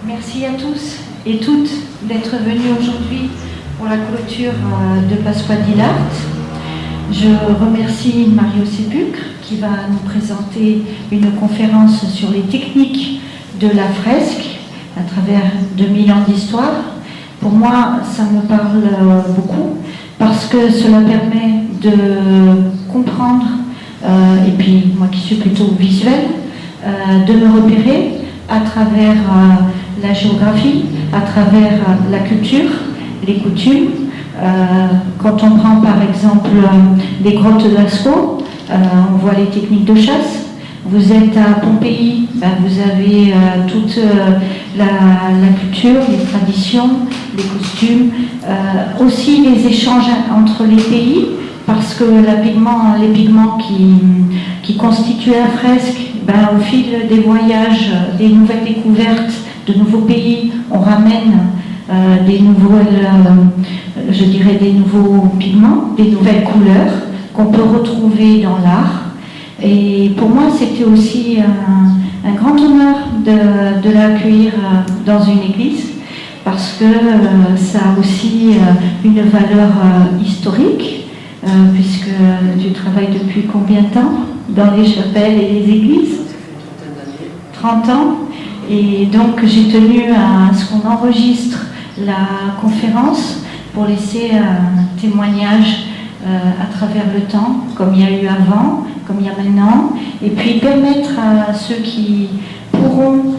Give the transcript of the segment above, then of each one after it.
Merci à tous et toutes d'être venus aujourd'hui pour la clôture de Pasqua di l'Arte. Je remercie Mario Sépulcre qui va nous présenter une conférence sur les techniques de la fresque à travers 2000 ans d'histoire. Pour moi, ça me parle beaucoup parce que cela permet de comprendre, et puis moi qui suis plutôt visuelle, de me repérer à travers la géographie, à travers la culture, les coutumes. Quand on prend par exemple les grottes de Lascaux, on voit les techniques de chasse. Vous êtes à Pompéi, vous avez toute la culture, les traditions, les costumes, aussi les échanges entre les pays, parce que les pigments qui constituent la fresque, au fil des voyages, des nouvelles découvertes de nouveaux pays, on ramène des nouveaux pigments, des nouvelles couleurs qu'on peut retrouver dans l'art. Et pour moi, c'était aussi un grand honneur de l'accueillir dans une église, parce que ça a aussi une valeur historique, puisque tu travailles depuis combien de temps dans les chapelles et les églises? 30 ans. Et donc j'ai tenu à ce qu'on enregistre la conférence pour laisser un témoignage à travers le temps, comme il y a eu avant, comme il y a maintenant, et puis permettre à ceux qui pourront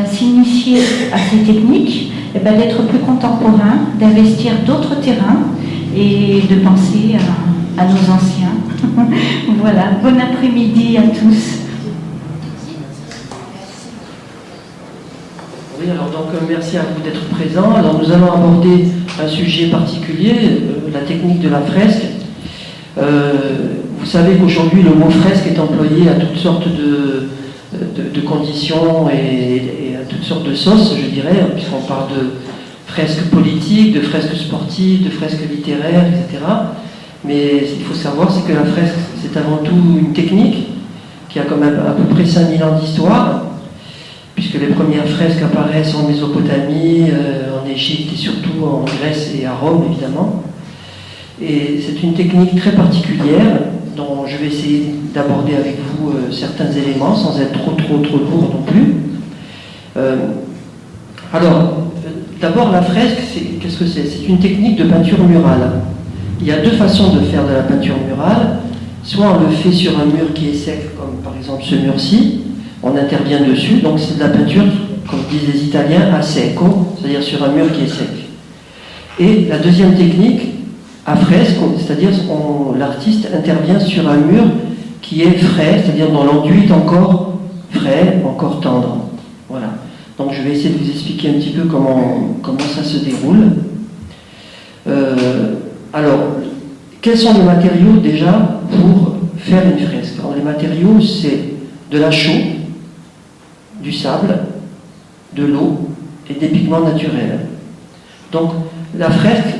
s'initier à ces techniques d'être plus contemporains, d'investir d'autres terrains et de penser à nos anciens. Voilà, bon après-midi à tous. Oui, alors donc merci à vous d'être présents. Alors nous allons aborder un sujet particulier, la technique de la fresque. Vous savez qu'aujourd'hui le mot fresque est employé à toutes sortes de conditions et à toutes sortes de sauces, je dirais, puisqu'on parle de fresques politiques, de fresques sportives, de fresques littéraires, etc. Mais il faut savoir, c'est que la fresque, c'est avant tout une technique qui a quand même à peu près 5000 ans d'histoire, puisque les premières fresques apparaissent en Mésopotamie, en Égypte et surtout en Grèce et à Rome, évidemment. Et c'est une technique très particulière dont je vais essayer d'aborder avec vous certains éléments sans être trop lourd non plus. D'abord la fresque, qu'est-ce que c'est? C'est une technique de peinture murale. Il y a deux façons de faire de la peinture murale. Soit on le fait sur un mur qui est sec, comme par exemple ce mur-ci, on intervient dessus, donc c'est de la peinture, comme disent les Italiens, a secco, c'est-à-dire sur un mur qui est sec. Et la deuxième technique, à fresque, c'est-à-dire l'artiste intervient sur un mur qui est frais, c'est-à-dire dont l'enduit est encore frais, encore tendre. Voilà. Donc je vais essayer de vous expliquer un petit peu comment ça se déroule. Alors, quels sont les matériaux déjà pour faire une fresque? Alors, les matériaux, c'est de la chaux, du sable, de l'eau et des pigments naturels. Donc la fresque,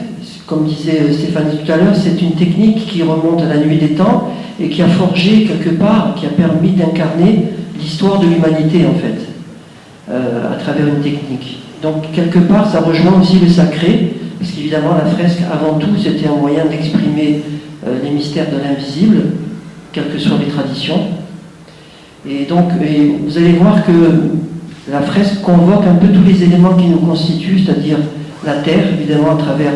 comme disait Stéphanie tout à l'heure, c'est une technique qui remonte à la nuit des temps et qui a forgé quelque part, qui a permis d'incarner l'histoire de l'humanité en fait, à travers une technique. Donc quelque part ça rejoint aussi le sacré, parce qu'évidemment la fresque avant tout c'était un moyen d'exprimer les mystères de l'invisible, quelles que soient les traditions. Et donc vous allez voir que la fresque convoque un peu tous les éléments qui nous constituent, c'est-à-dire la terre, évidemment, à travers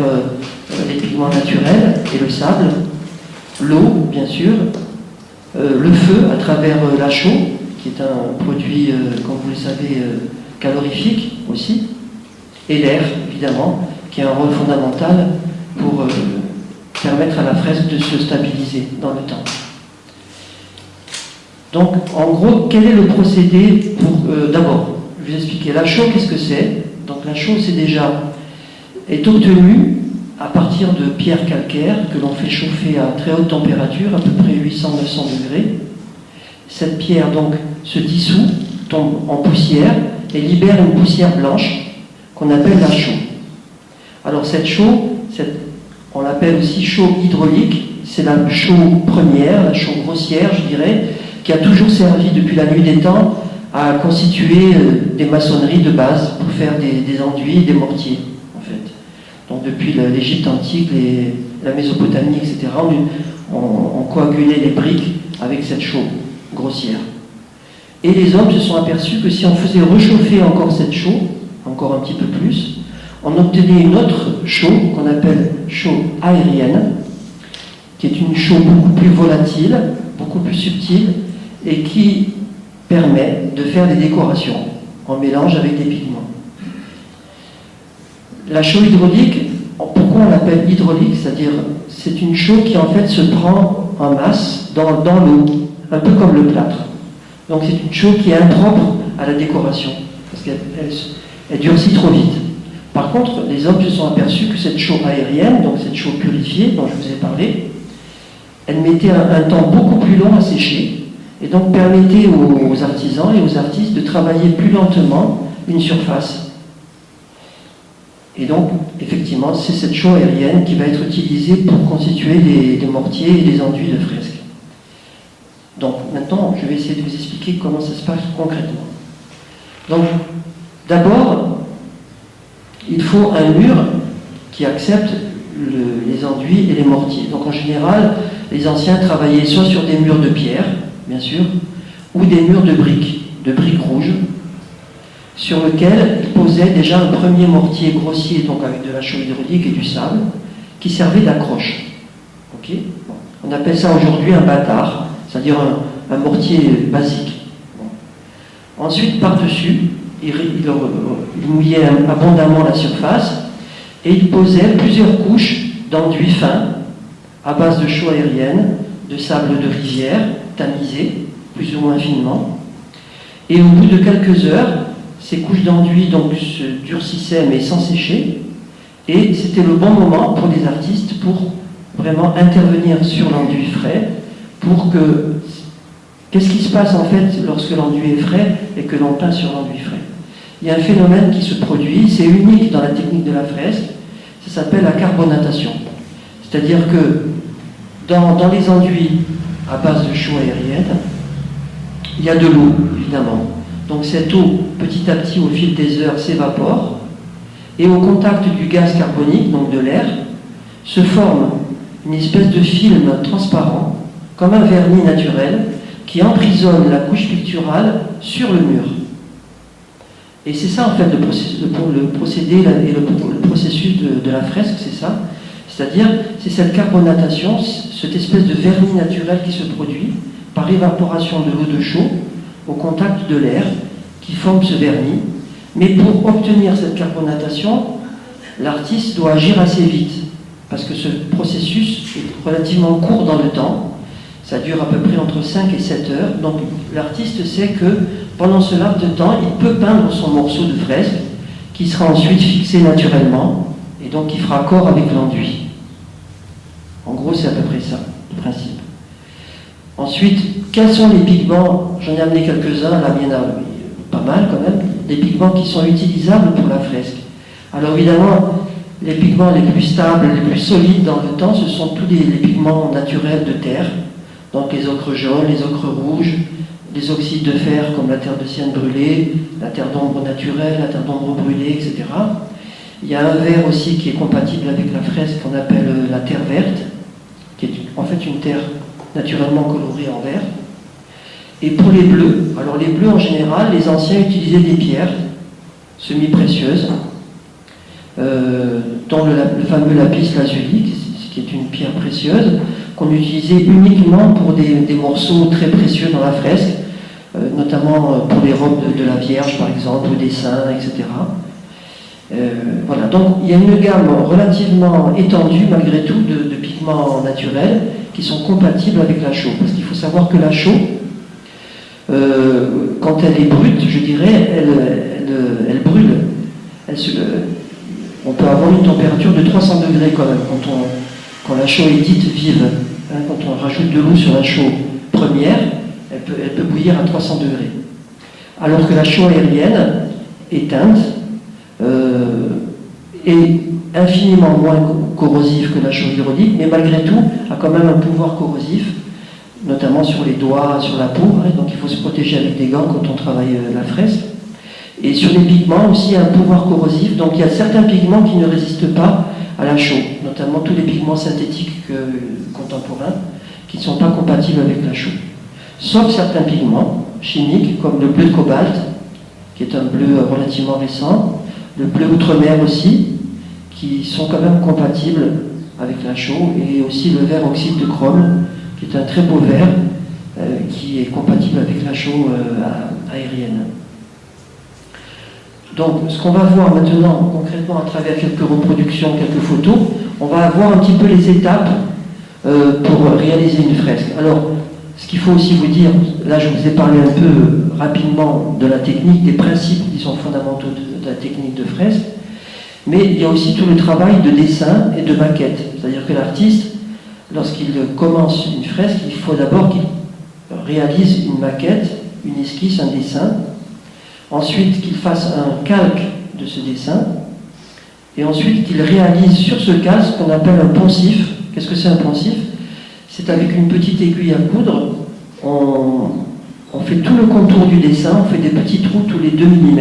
les pigments naturels et le sable, l'eau, bien sûr, le feu, à travers la chaux, qui est un produit, comme vous le savez, calorifique aussi, et l'air, évidemment, qui a un rôle fondamental pour permettre à la fresque de se stabiliser dans le temps. Donc, en gros, quel est le procédé pour... D'abord, je vais vous expliquer. La chaux, qu'est-ce que c'est? Donc, la chaux, est obtenue à partir de pierres calcaires que l'on fait chauffer à très haute température, à peu près 800-900 degrés. Cette pierre, donc, se dissout, tombe en poussière et libère une poussière blanche qu'on appelle la chaux. Alors, cette chaux, on l'appelle aussi chaux hydraulique. C'est la chaux première, la chaux grossière, je dirais, qui a toujours servi depuis la nuit des temps à constituer des maçonneries de base pour faire des enduits, des mortiers, en fait. Donc depuis l'Égypte antique, la Mésopotamie, etc., on coagulait les briques avec cette chaux grossière. Et les hommes se sont aperçus que si on faisait réchauffer encore cette chaux, encore un petit peu plus, on obtenait une autre chaux qu'on appelle chaux aérienne, qui est une chaux beaucoup plus volatile, beaucoup plus subtile, et qui permet de faire des décorations en mélange avec des pigments. La chaux hydraulique, pourquoi on l'appelle hydraulique? C'est-à-dire, c'est une chaux qui en fait se prend en masse dans l'eau, un peu comme le plâtre. Donc c'est une chaux qui est impropre à la décoration, parce qu'elle durcit trop vite. Par contre, les hommes se sont aperçus que cette chaux aérienne, donc cette chaux purifiée dont je vous ai parlé, elle mettait un temps beaucoup plus long à sécher, et donc permettait aux artisans et aux artistes de travailler plus lentement une surface. Et donc, effectivement, c'est cette chaux aérienne qui va être utilisée pour constituer des mortiers et des enduits de fresques. Donc, maintenant, je vais essayer de vous expliquer comment ça se passe concrètement. Donc, d'abord, il faut un mur qui accepte les enduits et les mortiers. Donc, en général, les anciens travaillaient soit sur des murs de pierre, bien sûr, ou des murs de briques rouges, sur lesquels ils posaient déjà un premier mortier grossier, donc avec de la chaux hydraulique et du sable, qui servait d'accroche. Okay, bon. On appelle ça aujourd'hui un bâtard, c'est-à-dire un mortier basique. Bon. Ensuite, par-dessus, il mouillait abondamment la surface et il posait plusieurs couches d'enduit fin à base de chaux aérienne, de sable de rivière, tamisé, plus ou moins finement. Et au bout de quelques heures, ces couches d'enduit donc se durcissaient mais sans sécher, et c'était le bon moment pour les artistes pour vraiment intervenir sur l'enduit frais, pour que... Qu'est-ce qui se passe en fait lorsque l'enduit est frais et que l'on peint sur l'enduit frais? Il y a un phénomène qui se produit, c'est unique dans la technique de la fresque, ça s'appelle la carbonatation. C'est-à-dire que dans les enduits à base de chaux aérienne, il y a de l'eau, évidemment. Donc cette eau, petit à petit, au fil des heures, s'évapore, et au contact du gaz carbonique, donc de l'air, se forme une espèce de film transparent, comme un vernis naturel, qui emprisonne la couche picturale sur le mur. Et c'est ça, en fait, le procédé et le processus de la fresque, c'est ça. C'est-à-dire, c'est cette carbonatation, cette espèce de vernis naturel qui se produit par évaporation de l'eau de chaux au contact de l'air qui forme ce vernis. Mais pour obtenir cette carbonatation, l'artiste doit agir assez vite, parce que ce processus est relativement court dans le temps. Ça dure à peu près entre 5 et 7 heures. Donc l'artiste sait que pendant ce laps de temps, il peut peindre son morceau de fresque qui sera ensuite fixé naturellement et donc qui fera accord avec l'enduit. En gros, c'est à peu près ça, le principe. Ensuite, quels sont les pigments? J'en ai amené quelques-uns, là il y en a pas mal quand même, des pigments qui sont utilisables pour la fresque. Alors évidemment, les pigments les plus stables, les plus solides dans le temps, ce sont tous les pigments naturels de terre, donc les ocres jaunes, les ocres rouges, les oxydes de fer comme la terre de sienne brûlée, la terre d'ombre naturelle, la terre d'ombre brûlée, etc. Il y a un vert aussi qui est compatible avec la fresque qu'on appelle la terre verte, qui est en fait une terre naturellement colorée en vert. Et pour les bleus, alors les bleus en général, les anciens utilisaient des pierres semi-précieuses, dont le fameux lapis lazuli, qui est une pierre précieuse, qu'on utilisait uniquement pour des morceaux très précieux dans la fresque, notamment pour les robes de la Vierge par exemple, ou des saints, etc. Voilà, donc il y a une gamme relativement étendue malgré tout de pigments naturels qui sont compatibles avec la chaux, parce qu'il faut savoir que la chaux, quand elle est brute, je dirais, elle brûle. On peut avoir une température de 300 degrés quand même, quand la chaux est dite vive. Quand on rajoute de l'eau sur la chaux première, elle peut bouillir à 300 degrés. Alors que la chaux aérienne, éteinte, est infiniment moins corrosive que la chaux hydraulique, mais malgré tout a quand même un pouvoir corrosif notamment sur les doigts, sur la peau, hein, donc il faut se protéger avec des gants quand on travaille la fresque. Et sur les pigments aussi un pouvoir corrosif, donc il y a certains pigments qui ne résistent pas à la chaux, notamment tous les pigments synthétiques contemporains qui ne sont pas compatibles avec la chaux. Sauf certains pigments chimiques comme le bleu de cobalt, qui est un bleu relativement récent, le bleu outre-mer aussi, qui sont quand même compatibles avec la chaux, et aussi le vert oxyde de chrome, qui est un très beau vert, qui est compatible avec la chaux aérienne. Donc, ce qu'on va voir maintenant, concrètement, à travers quelques reproductions, quelques photos, on va voir un petit peu les étapes pour réaliser une fresque. Alors, ce qu'il faut aussi vous dire, là je vous ai parlé un peu rapidement de la technique, des principes qui sont fondamentaux de la technique de fresque, mais il y a aussi tout le travail de dessin et de maquette. C'est-à-dire que l'artiste, lorsqu'il commence une fresque, il faut d'abord qu'il réalise une maquette, une esquisse, un dessin, ensuite qu'il fasse un calque de ce dessin, et ensuite qu'il réalise sur ce calque ce qu'on appelle un poncif. Qu'est-ce que c'est un poncif? C'est avec une petite aiguille à coudre, on fait tout le contour du dessin, on fait des petits trous tous les 2 mm,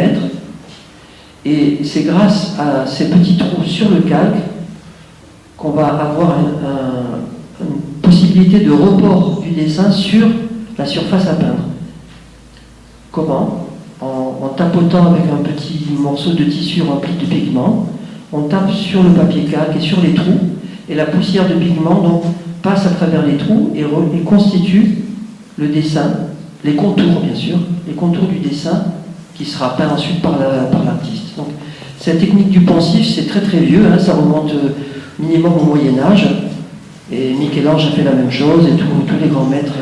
et c'est grâce à ces petits trous sur le calque qu'on va avoir une possibilité de report du dessin sur la surface à peindre. Comment? En tapotant avec un petit morceau de tissu rempli de pigments, on tape sur le papier calque et sur les trous, et la poussière de pigment donc passe à travers les trous et constitue le dessin, les contours bien sûr, les contours du dessin qui sera peint ensuite par l'artiste. Donc cette technique du poncif, c'est très très vieux, hein, ça remonte minimum au Moyen-Âge, et Michel-Ange a fait la même chose, et tous les grands maîtres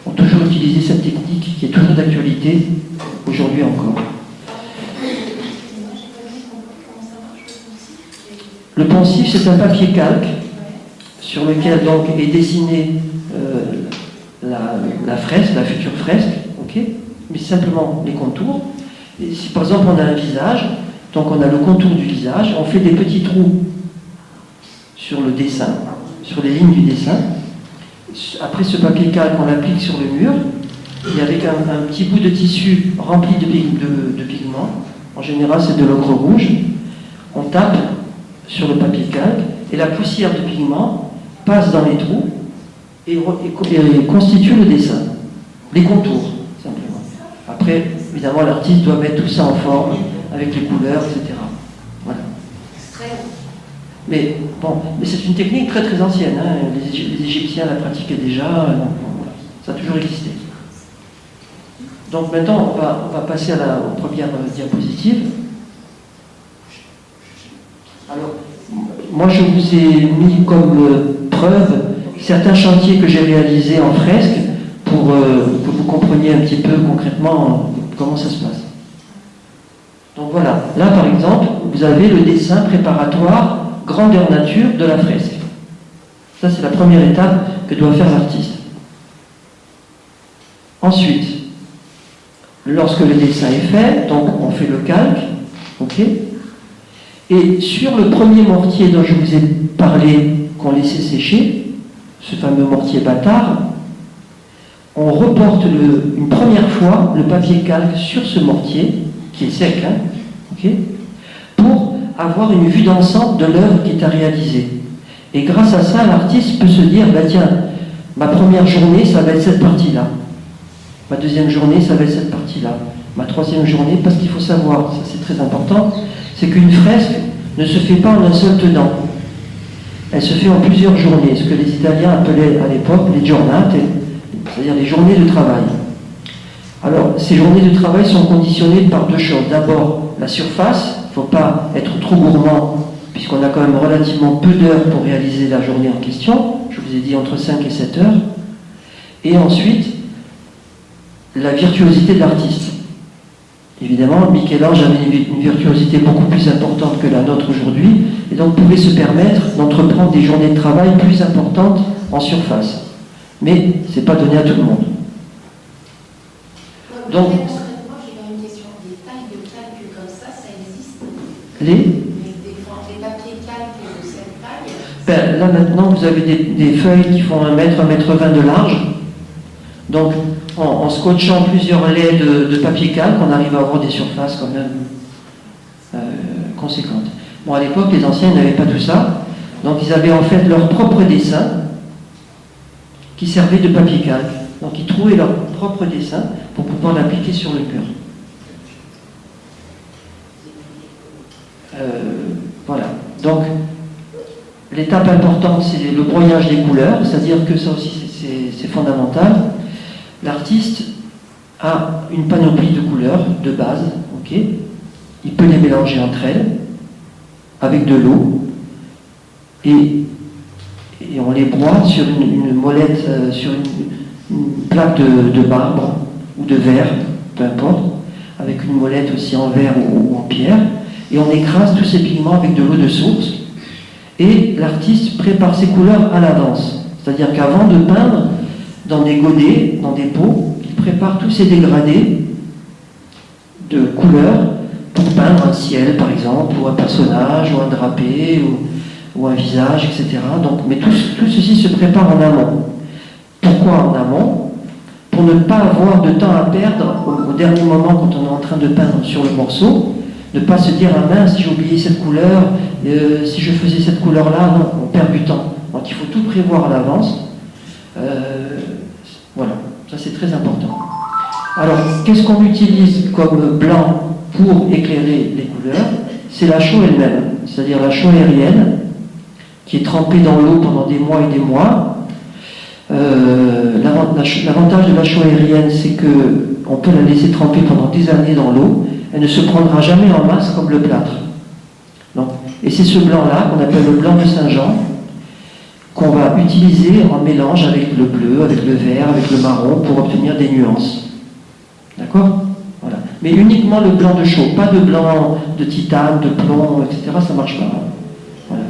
ont toujours utilisé cette technique qui est toujours d'actualité aujourd'hui encore. Le poncif, c'est un papier calque sur lequel donc est dessinée la fresque, la future fresque, ok, mais simplement les contours. Et si par exemple on a un visage, donc on a le contour du visage, on fait des petits trous sur le dessin, sur les lignes du dessin. Après ce papier calque, on l'applique sur le mur, et avec un petit bout de tissu rempli de pigments, en général c'est de l'ocre rouge, on tape sur le papier calque, et la poussière de pigment passe dans les trous et constitue le dessin, les contours, simplement. Après, évidemment, l'artiste doit mettre tout ça en forme, avec les couleurs, etc. Voilà. Mais bon, mais c'est une technique très très ancienne, hein. Les Égyptiens la pratiquaient déjà, donc, voilà. Ça a toujours existé. Donc maintenant, on va passer aux premières diapositives. Alors, moi je vous ai mis comme preuve certains chantiers que j'ai réalisés en fresque pour que vous compreniez un petit peu concrètement comment ça se passe. Donc voilà, là par exemple, vous avez le dessin préparatoire grandeur nature de la fresque. Ça c'est la première étape que doit faire l'artiste. Ensuite, lorsque le dessin est fait, donc on fait le calque, ok. Et sur le premier mortier dont je vous ai parlé, qu'on laissait sécher, ce fameux mortier bâtard, on reporte une première fois le papier calque sur ce mortier, qui est sec, hein, okay, pour avoir une vue d'ensemble de l'œuvre qui est à réaliser. Et grâce à ça, l'artiste peut se dire, bah tiens, ma première journée, ça va être cette partie-là. Ma deuxième journée, ça va être cette partie-là. Ma troisième journée, parce qu'il faut savoir, ça c'est très important, c'est qu'une fresque ne se fait pas en un seul tenant. Elle se fait en plusieurs journées, ce que les Italiens appelaient à l'époque les giornate, c'est-à-dire les journées de travail. Alors, ces journées de travail sont conditionnées par deux choses. D'abord, la surface, il ne faut pas être trop gourmand, puisqu'on a quand même relativement peu d'heures pour réaliser la journée en question. Je vous ai dit entre 5 et 7 heures. Et ensuite, la virtuosité de l'artiste. Évidemment, Michel-Ange avait une virtuosité beaucoup plus importante que la nôtre aujourd'hui, et donc pouvait se permettre d'entreprendre des journées de travail plus importantes en surface. Mais ce n'est pas donné à tout le monde. Donc, moi j'ai quand même une question. Des tailles de calque comme ça existe? les papiers calques de cette taille? Ben, là maintenant, vous avez des feuilles qui font 1 mètre, 1 mètre 20 de large, Donc, en scotchant plusieurs laits de papier calque, on arrive à avoir des surfaces quand même conséquentes. Bon, à l'époque, les anciens n'avaient pas tout ça, donc ils avaient en fait leur propre dessin qui servait de papier calque. Donc ils trouvaient leur propre dessin pour pouvoir l'appliquer sur le mur. Voilà. Donc, l'étape importante, c'est le broyage des couleurs, c'est-à-dire que ça aussi, c'est fondamental. L'artiste a une panoplie de couleurs de base, ok. Il peut les mélanger entre elles avec de l'eau et on les broie sur une molette, sur une plaque de marbre ou de verre, peu importe, avec une molette aussi en verre ou en pierre, et on écrase tous ces pigments avec de l'eau de source, et l'artiste prépare ses couleurs à l'avance. C'est-à-dire qu'avant de peindre, dans des godets, dans des pots, il prépare tous ces dégradés de couleurs pour peindre un ciel, par exemple, ou un personnage, ou un drapé, ou un visage, etc. Donc, mais tout ceci se prépare en amont. Pourquoi en amont? Pour ne pas avoir de temps à perdre au dernier moment quand on est en train de peindre sur le morceau, ne pas se dire ah mince, si j'ai oublié cette couleur, si je faisais cette couleur-là, non, on perd du temps. Donc il faut tout prévoir à l'avance. Voilà, ça c'est très important. Alors, qu'est-ce qu'on utilise comme blanc pour éclairer les couleurs? C'est la chaux elle-même, c'est-à-dire la chaux aérienne, qui est trempée dans l'eau pendant des mois et des mois. L'avantage de la chaux aérienne, c'est qu'on peut la laisser tremper pendant des années dans l'eau. Elle ne se prendra jamais en masse comme le plâtre. Donc, et c'est ce blanc-là, qu'on appelle le blanc de Saint-Jean, qu'on va utiliser en mélange avec le bleu, avec le vert, avec le marron, pour obtenir des nuances. D'accord? Voilà. Mais uniquement le blanc de chaux, pas de blanc de titane, de plomb, etc. Ça ne marche pas. Voilà.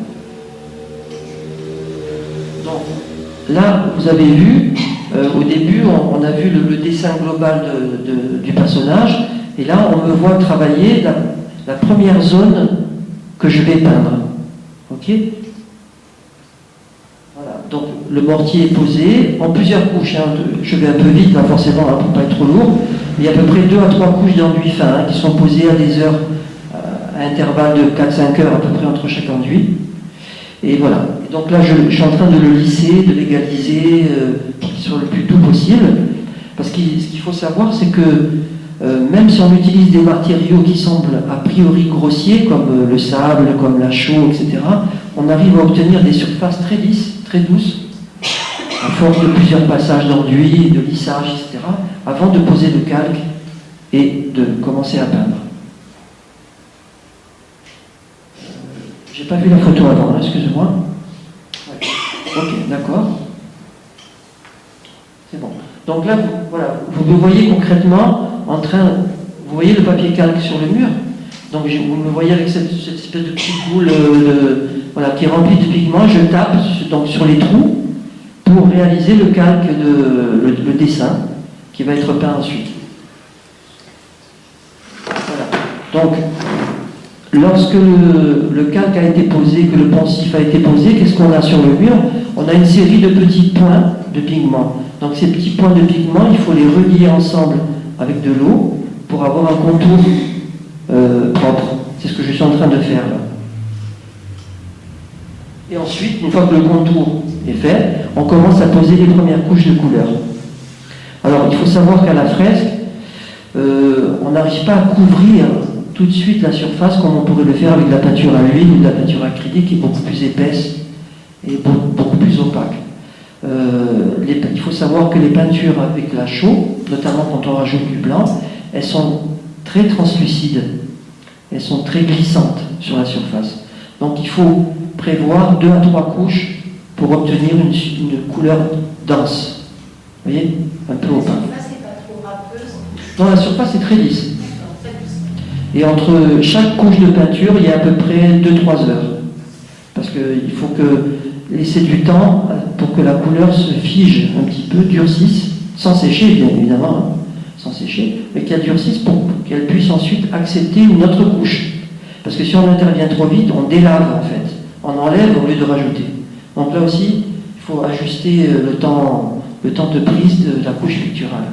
Donc, là, vous avez vu, au début, on a vu le dessin global du personnage, et là, on me voit travailler la première zone que je vais peindre. Ok? Voilà. Donc, le mortier est posé en plusieurs couches. Hein, je vais un peu vite, là, forcément, hein, pour ne pas être trop lourd. Il y a à peu près 2 à 3 couches d'enduit fin hein, qui sont posées à des heures, à intervalles de 4-5 heures à peu près entre chaque enduit. Et voilà. Et donc là, je suis en train de le lisser, de l'égaliser pour qu'il soit le plus doux possible. Parce que ce qu'il faut savoir, c'est que même si on utilise des matériaux qui semblent a priori grossiers, comme le sable, comme la chaux, etc., on arrive à obtenir des surfaces très lisses, très douces, à force de plusieurs passages d'enduit, de lissage, etc., avant de poser le calque et de commencer à peindre. J'ai pas vu la photo avant, hein, excusez-moi. Ouais. Ok, d'accord. C'est bon. Donc là, vous me voyez concrètement en train, vous voyez le papier calque sur le mur. Donc vous me voyez avec cette espèce de petite boule qui est remplie de pigments. Je tape donc sur les trous pour réaliser le calque, le dessin qui va être peint ensuite. Voilà. Donc, lorsque le calque a été posé, que le poncif a été posé, qu'est-ce qu'on a sur le mur? On a une série de petits points de pigments. Donc ces petits points de pigments, il faut les relier ensemble avec de l'eau pour avoir un contour propre. C'est ce que je suis en train de faire là. Et ensuite, une fois que le contour est fait, on commence à poser les premières couches de couleurs. Alors, il faut savoir qu'à la fresque, on n'arrive pas à couvrir tout de suite la surface comme on pourrait le faire avec de la peinture à huile ou de la peinture acrylique qui est beaucoup plus épaisse et beaucoup plus opaque. Il faut savoir que les peintures avec la chaux, notamment quand on rajoute du blanc, elles sont très translucides, elles sont très glissantes sur la surface. Donc il faut prévoir 2 à 3 couches pour obtenir une couleur dense. Vous voyez? Un peu opaque. La surface n'est pas trop râpeuse. Non, la surface est très lisse. Et entre chaque couche de peinture, il y a à peu près 2-3 heures. Parce qu'il faut laisser du temps pour que la couleur se fige un petit peu, durcisse, sans sécher bien évidemment, hein, sans sécher, mais qu'elle durcisse pour qu'elle puisse ensuite accepter une autre couche. Parce que si on intervient trop vite, on délave en fait. On enlève au lieu de rajouter. Donc là aussi, il faut ajuster le temps le temps de prise de la couche picturale.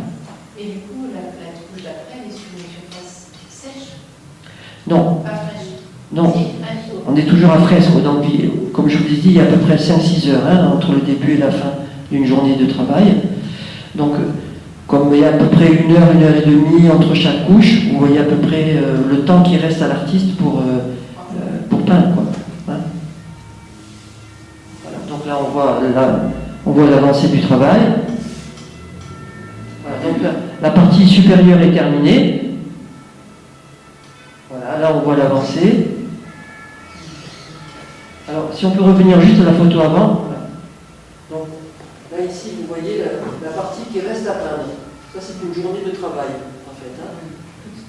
Et du coup, la couche d'après, elle est sur une surface sèche, Non, pas fraîche. non. C'est un On est toujours à fresque. Donc, comme je vous l'ai dit, il y a à peu près 5-6 heures entre le début et la fin d'une journée de travail. Donc, comme il y a à peu près 1 heure, 1 heure et demie entre chaque couche, vous voyez à peu près le temps qui reste à l'artiste pour peindre, quoi. Hein. Voilà. Donc là, on voit l'avancée du travail. Voilà. Donc la partie supérieure est terminée. Voilà, là on voit l'avancée. Alors, si on peut revenir juste à la photo avant. Voilà. Donc, là, ici, vous voyez la partie qui reste à peindre. Ça, c'est une journée de travail, en fait. Hein.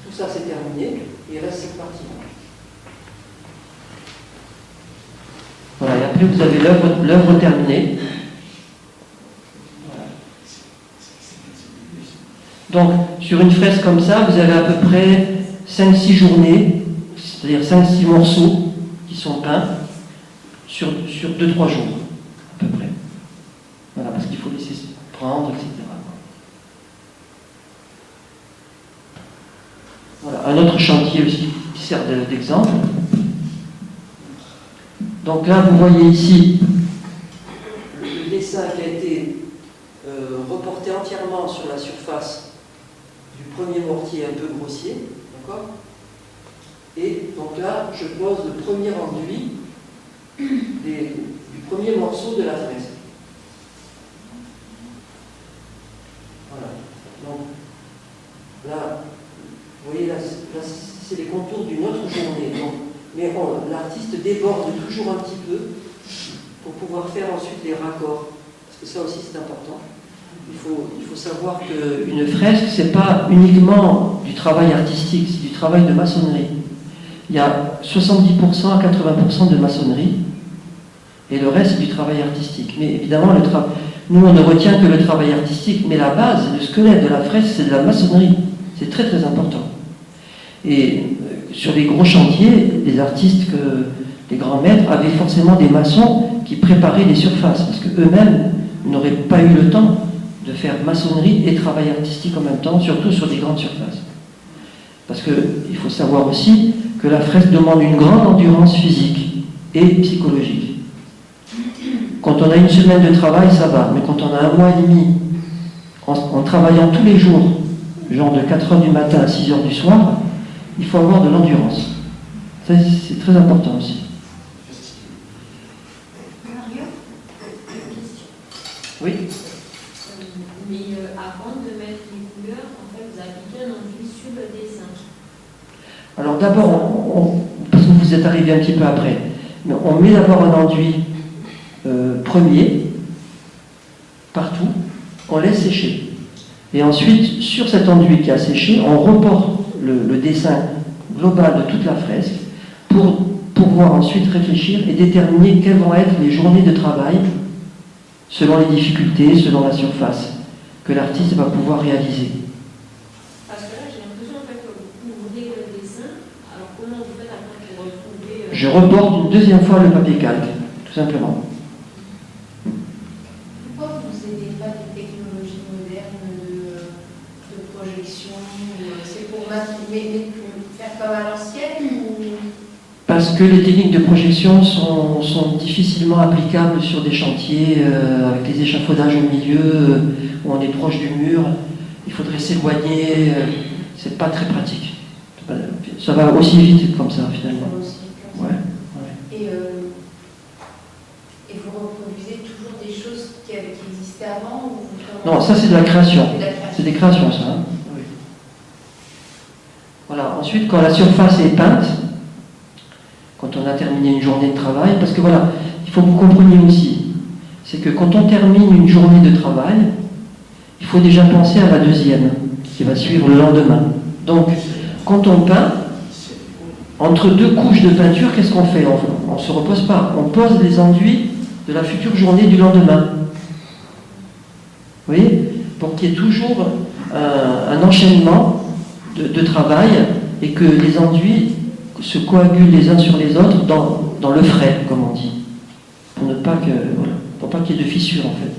Tout ça, c'est terminé. Et il reste cette partie-là. Voilà, et après, vous avez l'œuvre terminée. Voilà. Donc, sur une fresque comme ça, vous avez à peu près 5-6 journées, c'est-à-dire 5-6 morceaux qui sont peints sur 2-3 jours, à peu près. Voilà, parce qu'il faut laisser prendre, etc. Voilà, un autre chantier aussi qui sert d'exemple. Donc là, vous voyez ici le dessin qui a été reporté entièrement sur la surface du premier mortier un peu grossier, d'accord ? Et donc là, je pose le premier enduit du premier morceau de la fresque. Voilà. Donc là, vous voyez, là c'est les contours d'une autre journée. Donc, mais l'artiste déborde toujours un petit peu pour pouvoir faire ensuite les raccords. Parce que ça aussi c'est important. Il faut savoir qu'une fresque, c'est pas uniquement du travail artistique, c'est du travail de maçonnerie. Il y a 70% à 80% de maçonnerie et le reste c'est du travail artistique. Mais évidemment, nous on ne retient que le travail artistique, mais la base, le squelette de la fresque, c'est de la maçonnerie. C'est très très important. Et sur les gros chantiers, les artistes, les grands maîtres, avaient forcément des maçons qui préparaient les surfaces, parce qu'eux-mêmes n'auraient pas eu le temps de faire maçonnerie et travail artistique en même temps, surtout sur des grandes surfaces. Parce qu'il faut savoir aussi que la fresque demande une grande endurance physique et psychologique. Quand on a 1 semaine de travail, ça va, mais quand on a 1 mois et demi, en travaillant tous les jours, genre de 4h du matin à 6h du soir, il faut avoir de l'endurance. Ça, c'est très important aussi. Mario, une question. Oui. Mais avant de mettre les couleurs, en fait, vous appliquez un enduit sur le dessin. Alors d'abord, parce que vous êtes arrivé un petit peu après, mais on met d'abord un enduit premier, partout, on laisse sécher. Et ensuite, sur cet enduit qui a séché, on reporte le dessin global de toute la fresque pour pouvoir ensuite réfléchir et déterminer quelles vont être les journées de travail selon les difficultés, selon la surface que l'artiste va pouvoir réaliser. Parce que là, j'ai l'impression en fait, que vous ouvrez le dessin, alors comment vous faites après pour retrouver... Je reporte une 2e fois le papier calque, tout simplement. Pourquoi vous n'aidez pas des technologies modernes de projection c'est pour faire comme à l'ancienne ou... Parce que les techniques de projection sont difficilement applicables sur des chantiers avec les échafaudages au milieu, où on est proche du mur, il faudrait s'éloigner, c'est pas très pratique. Ça va aussi vite comme ça finalement. Ouais, ouais. Et vous reproduisez toujours des choses qui existaient avant ou... Non, ça c'est de la création. C'est des créations ça. Hein, oui. Voilà, ensuite quand la surface est peinte, quand on a terminé une journée de travail, parce que voilà, il faut que vous compreniez aussi, c'est que quand on termine une journée de travail, il faut déjà penser à la deuxième, qui va suivre le lendemain. Donc, quand on peint, entre 2 couches de peinture, qu'est-ce qu'on fait? On ne se repose pas, on pose les enduits de la future journée du lendemain. Vous voyez? Pour qu'il y ait toujours un enchaînement de travail et que les enduits se coagulent les uns sur les autres dans le frais, comme on dit, pour ne pas que, voilà, pour pas qu'il y ait de fissures en fait.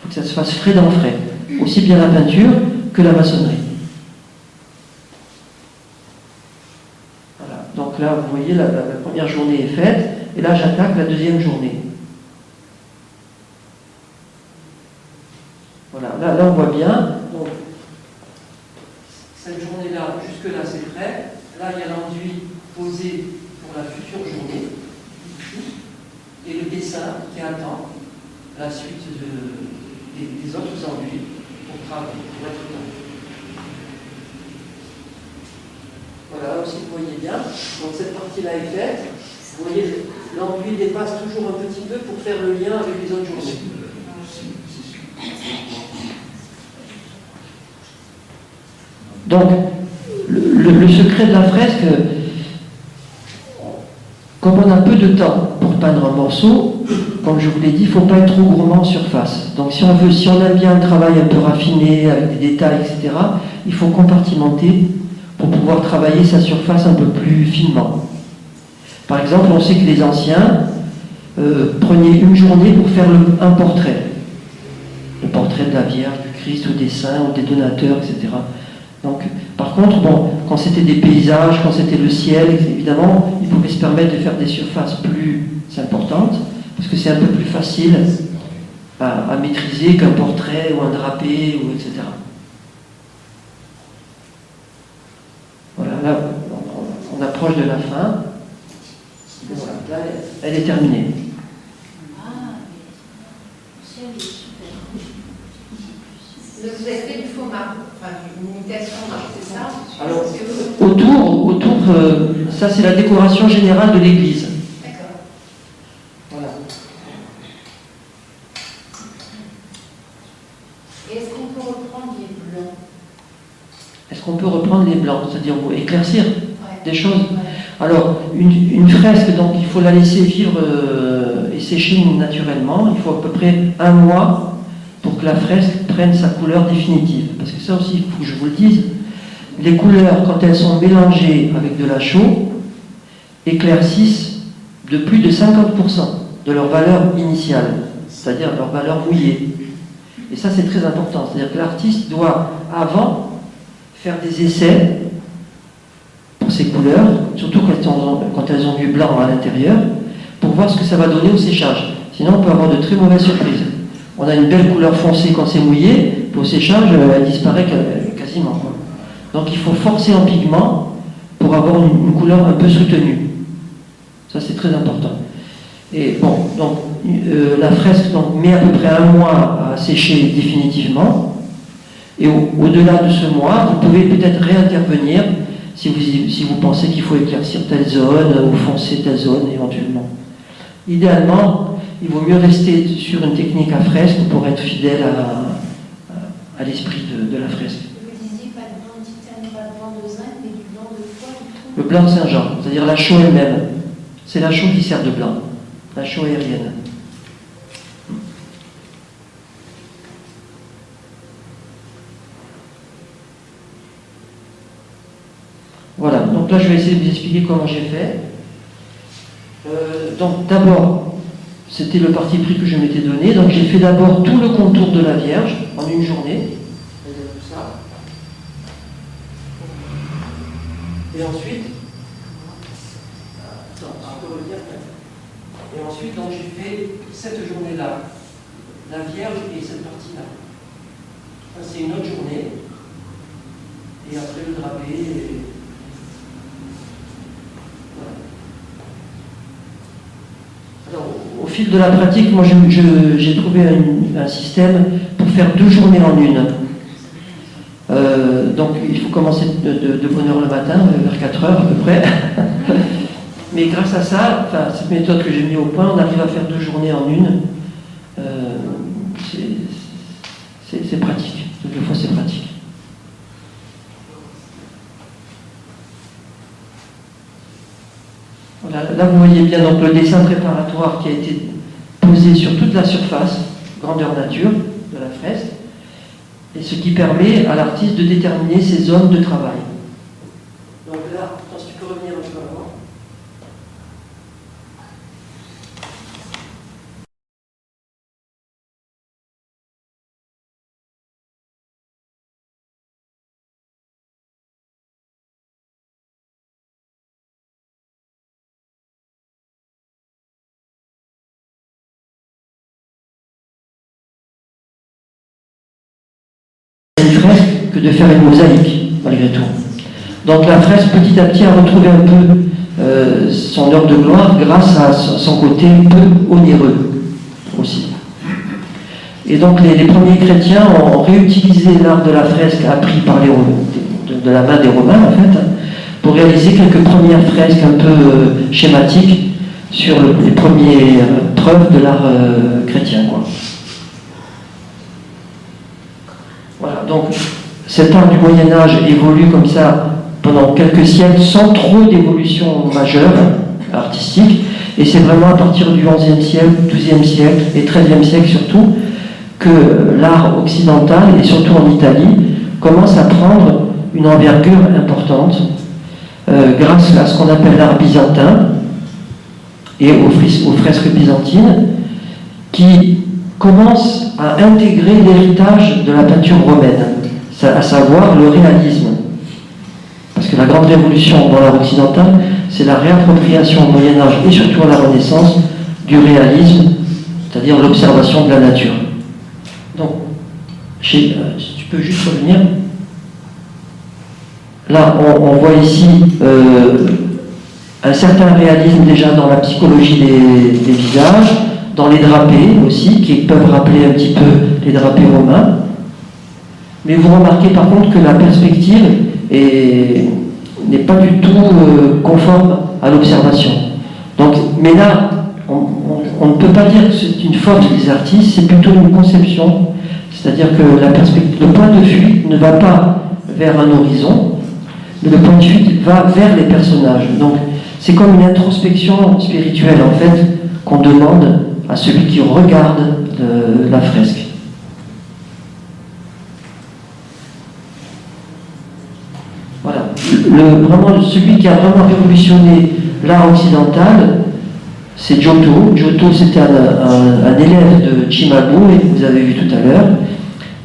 Il Il faut que ça se fasse frais dans frais. Aussi bien la peinture que la maçonnerie. Voilà. Donc là, vous voyez, la première journée est faite, et là, j'attaque la deuxième journée. Voilà, là on voit bien. Donc, cette journée-là, jusque-là, c'est prêt. Là, il y a l'enduit posé pour la future journée. Et le dessin qui attend la suite des autres enduits pour travailler, pour être tendu. Voilà, là aussi vous voyez bien. Donc cette partie-là est faite. Vous voyez, l'enduit dépasse toujours un petit peu pour faire le lien avec les autres journées. Donc, le secret de la fresque, comme on a peu de temps pour peindre un morceau, comme je vous l'ai dit, il ne faut pas être trop gourmand en surface. Donc si on aime bien un travail un peu raffiné, avec des détails, etc., il faut compartimenter pour pouvoir travailler sa surface un peu plus finement. Par exemple, on sait que les anciens prenaient une journée pour faire un portrait. Le portrait de la Vierge, du Christ, au dessin, ou des donateurs, etc. Donc, par contre, bon, quand c'était des paysages, quand c'était le ciel, évidemment, ils pouvaient se permettre de faire des surfaces plus importantes, parce que c'est un peu plus facile à maîtriser qu'un portrait ou un drapé, ou etc. Voilà, là, on approche de la fin. Voilà, là, elle est terminée. Ah, le ciel est super. Vous avez fait du faux marbre, enfin une imitation marbre, c'est ça? Alors, autour, ça c'est la décoration générale de l'église. D'accord. Voilà. Et est-ce qu'on peut reprendre les blancs? Est-ce qu'on peut reprendre les blancs, c'est-à-dire éclaircir des choses? Ouais. Alors, une fresque, donc il faut la laisser vivre et sécher naturellement. Il faut à peu près 1 mois pour que la fresque prenne sa couleur définitive. Parce que ça aussi, il faut que je vous le dise, les couleurs, quand elles sont mélangées avec de la chaux, éclaircissent de plus de 50% de leur valeur initiale, c'est-à-dire leur valeur mouillée. Et ça, c'est très important. C'est-à-dire que l'artiste doit, avant, faire des essais pour ces couleurs, surtout quand elles ont du blanc à l'intérieur, pour voir ce que ça va donner au séchage. Sinon, on peut avoir de très mauvaises surprises. On a une belle couleur foncée quand c'est mouillé, puis au séchage, elle disparaît quasiment. Quoi. Donc il faut forcer en pigment pour avoir une couleur un peu soutenue. Ça, c'est très important. Et bon, donc la fresque met à peu près 1 mois à sécher définitivement. Et au-delà de ce mois, vous pouvez peut-être réintervenir si vous pensez qu'il faut éclaircir telle zone ou foncer telle zone éventuellement. Idéalement, il vaut mieux rester sur une technique à fresque pour être fidèle à l'esprit de la fresque. Vous disiez pas de blanc de titane, pas de blanc de zinc, mais du blanc de quoi du tout? Le blanc de Saint-Jean, c'est-à-dire la chaux elle-même. C'est la chaux qui sert de blanc, la chaux aérienne. Voilà, donc là je vais essayer de vous expliquer comment j'ai fait. Donc d'abord, c'était le parti pris que je m'étais donné. Donc j'ai fait d'abord tout le contour de la Vierge en une journée. Tout ça. Et ensuite, donc j'ai fait cette journée-là, la Vierge et cette partie-là. C'est une autre journée. Et après le drapé. Alors, au fil de la pratique, moi j'ai trouvé un système pour faire 2 journées en une. Donc il faut commencer de bonne heure le matin, vers 4 heures à peu près. Mais grâce à ça, cette méthode que j'ai mis au point, on arrive à faire 2 journées en une. C'est pratique. Des fois c'est pratique. Voilà, là vous voyez bien donc le dessin préparatoire qui a été posé sur toute la surface, grandeur nature de la fresque, et ce qui permet à l'artiste de déterminer ses zones de travail. Donc là, si tu peux revenir un peu avant. une fresque que de faire une mosaïque, malgré tout. Donc la fresque, petit à petit, a retrouvé un peu son heure de gloire grâce à son côté peu onéreux aussi. Et donc les premiers chrétiens ont réutilisé l'art de la fresque appris par de la main des Romains, en fait, pour réaliser quelques premières fresques un peu schématiques sur les premières preuves de l'art chrétien, quoi. Voilà, donc cet art du Moyen-Âge évolue comme ça pendant quelques siècles sans trop d'évolution majeure artistique, et c'est vraiment à partir du XIe siècle, XIIe siècle et XIIIe siècle surtout que l'art occidental, et surtout en Italie, commence à prendre une envergure importante grâce à ce qu'on appelle l'art byzantin et aux fresques byzantines, qui commencent à intégrer l'héritage de la peinture romaine, à savoir le réalisme. Parce que la grande révolution dans l'art occidental, c'est la réappropriation au Moyen-Âge et surtout à la Renaissance du réalisme, c'est-à-dire l'observation de la nature. Donc, si tu peux juste revenir. Là, on voit ici un certain réalisme déjà dans la psychologie des visages, dans les drapés aussi, qui peuvent rappeler un petit peu les drapés romains. Mais vous remarquez par contre que la perspective n'est pas du tout conforme à l'observation. Donc, mais là, on ne peut pas dire que c'est une faute des artistes, c'est plutôt une conception. C'est-à-dire que le point de fuite ne va pas vers un horizon, mais le point de fuite va vers les personnages. Donc, c'est comme une introspection spirituelle, en fait, qu'on demande à celui qui regarde la fresque. Voilà. Vraiment, celui qui a vraiment révolutionné l'art occidental, c'est Giotto. Giotto, c'était un élève de Cimabue, et vous avez vu tout à l'heure.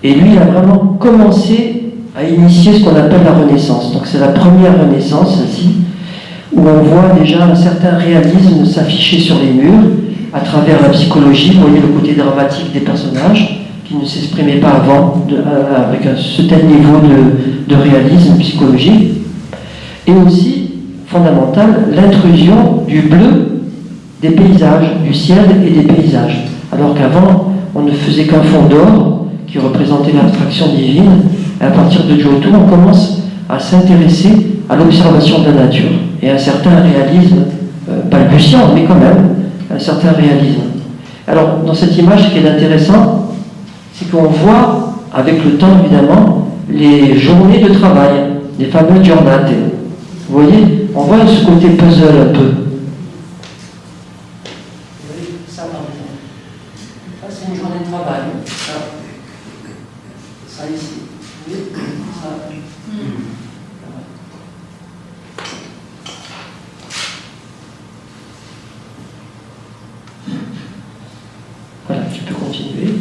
Et lui, il a vraiment commencé à initier ce qu'on appelle la Renaissance. Donc c'est la première Renaissance, celle-ci, où on voit déjà un certain réalisme s'afficher sur les murs, à travers la psychologie. Vous voyez le côté dramatique des personnages, qui ne s'exprimaient pas avant, avec un certain niveau de réalisme psychologique. Et aussi, fondamental, l'intrusion du bleu des paysages, du ciel et des paysages. Alors qu'avant, on ne faisait qu'un fond d'or qui représentait l'abstraction divine. Et à partir de Giotto, on commence à s'intéresser à l'observation de la nature et à un certain réalisme balbutiant, mais quand même un certain réalisme. Alors, dans cette image, ce qui est intéressant, c'est qu'on voit, avec le temps évidemment, les journées de travail, les fameuses giornate. Vous voyez, on voit ce côté puzzle un peu. Ça, c'est une journée de travail. Ça ici. Vous voyez, ça. Voilà, tu peux continuer.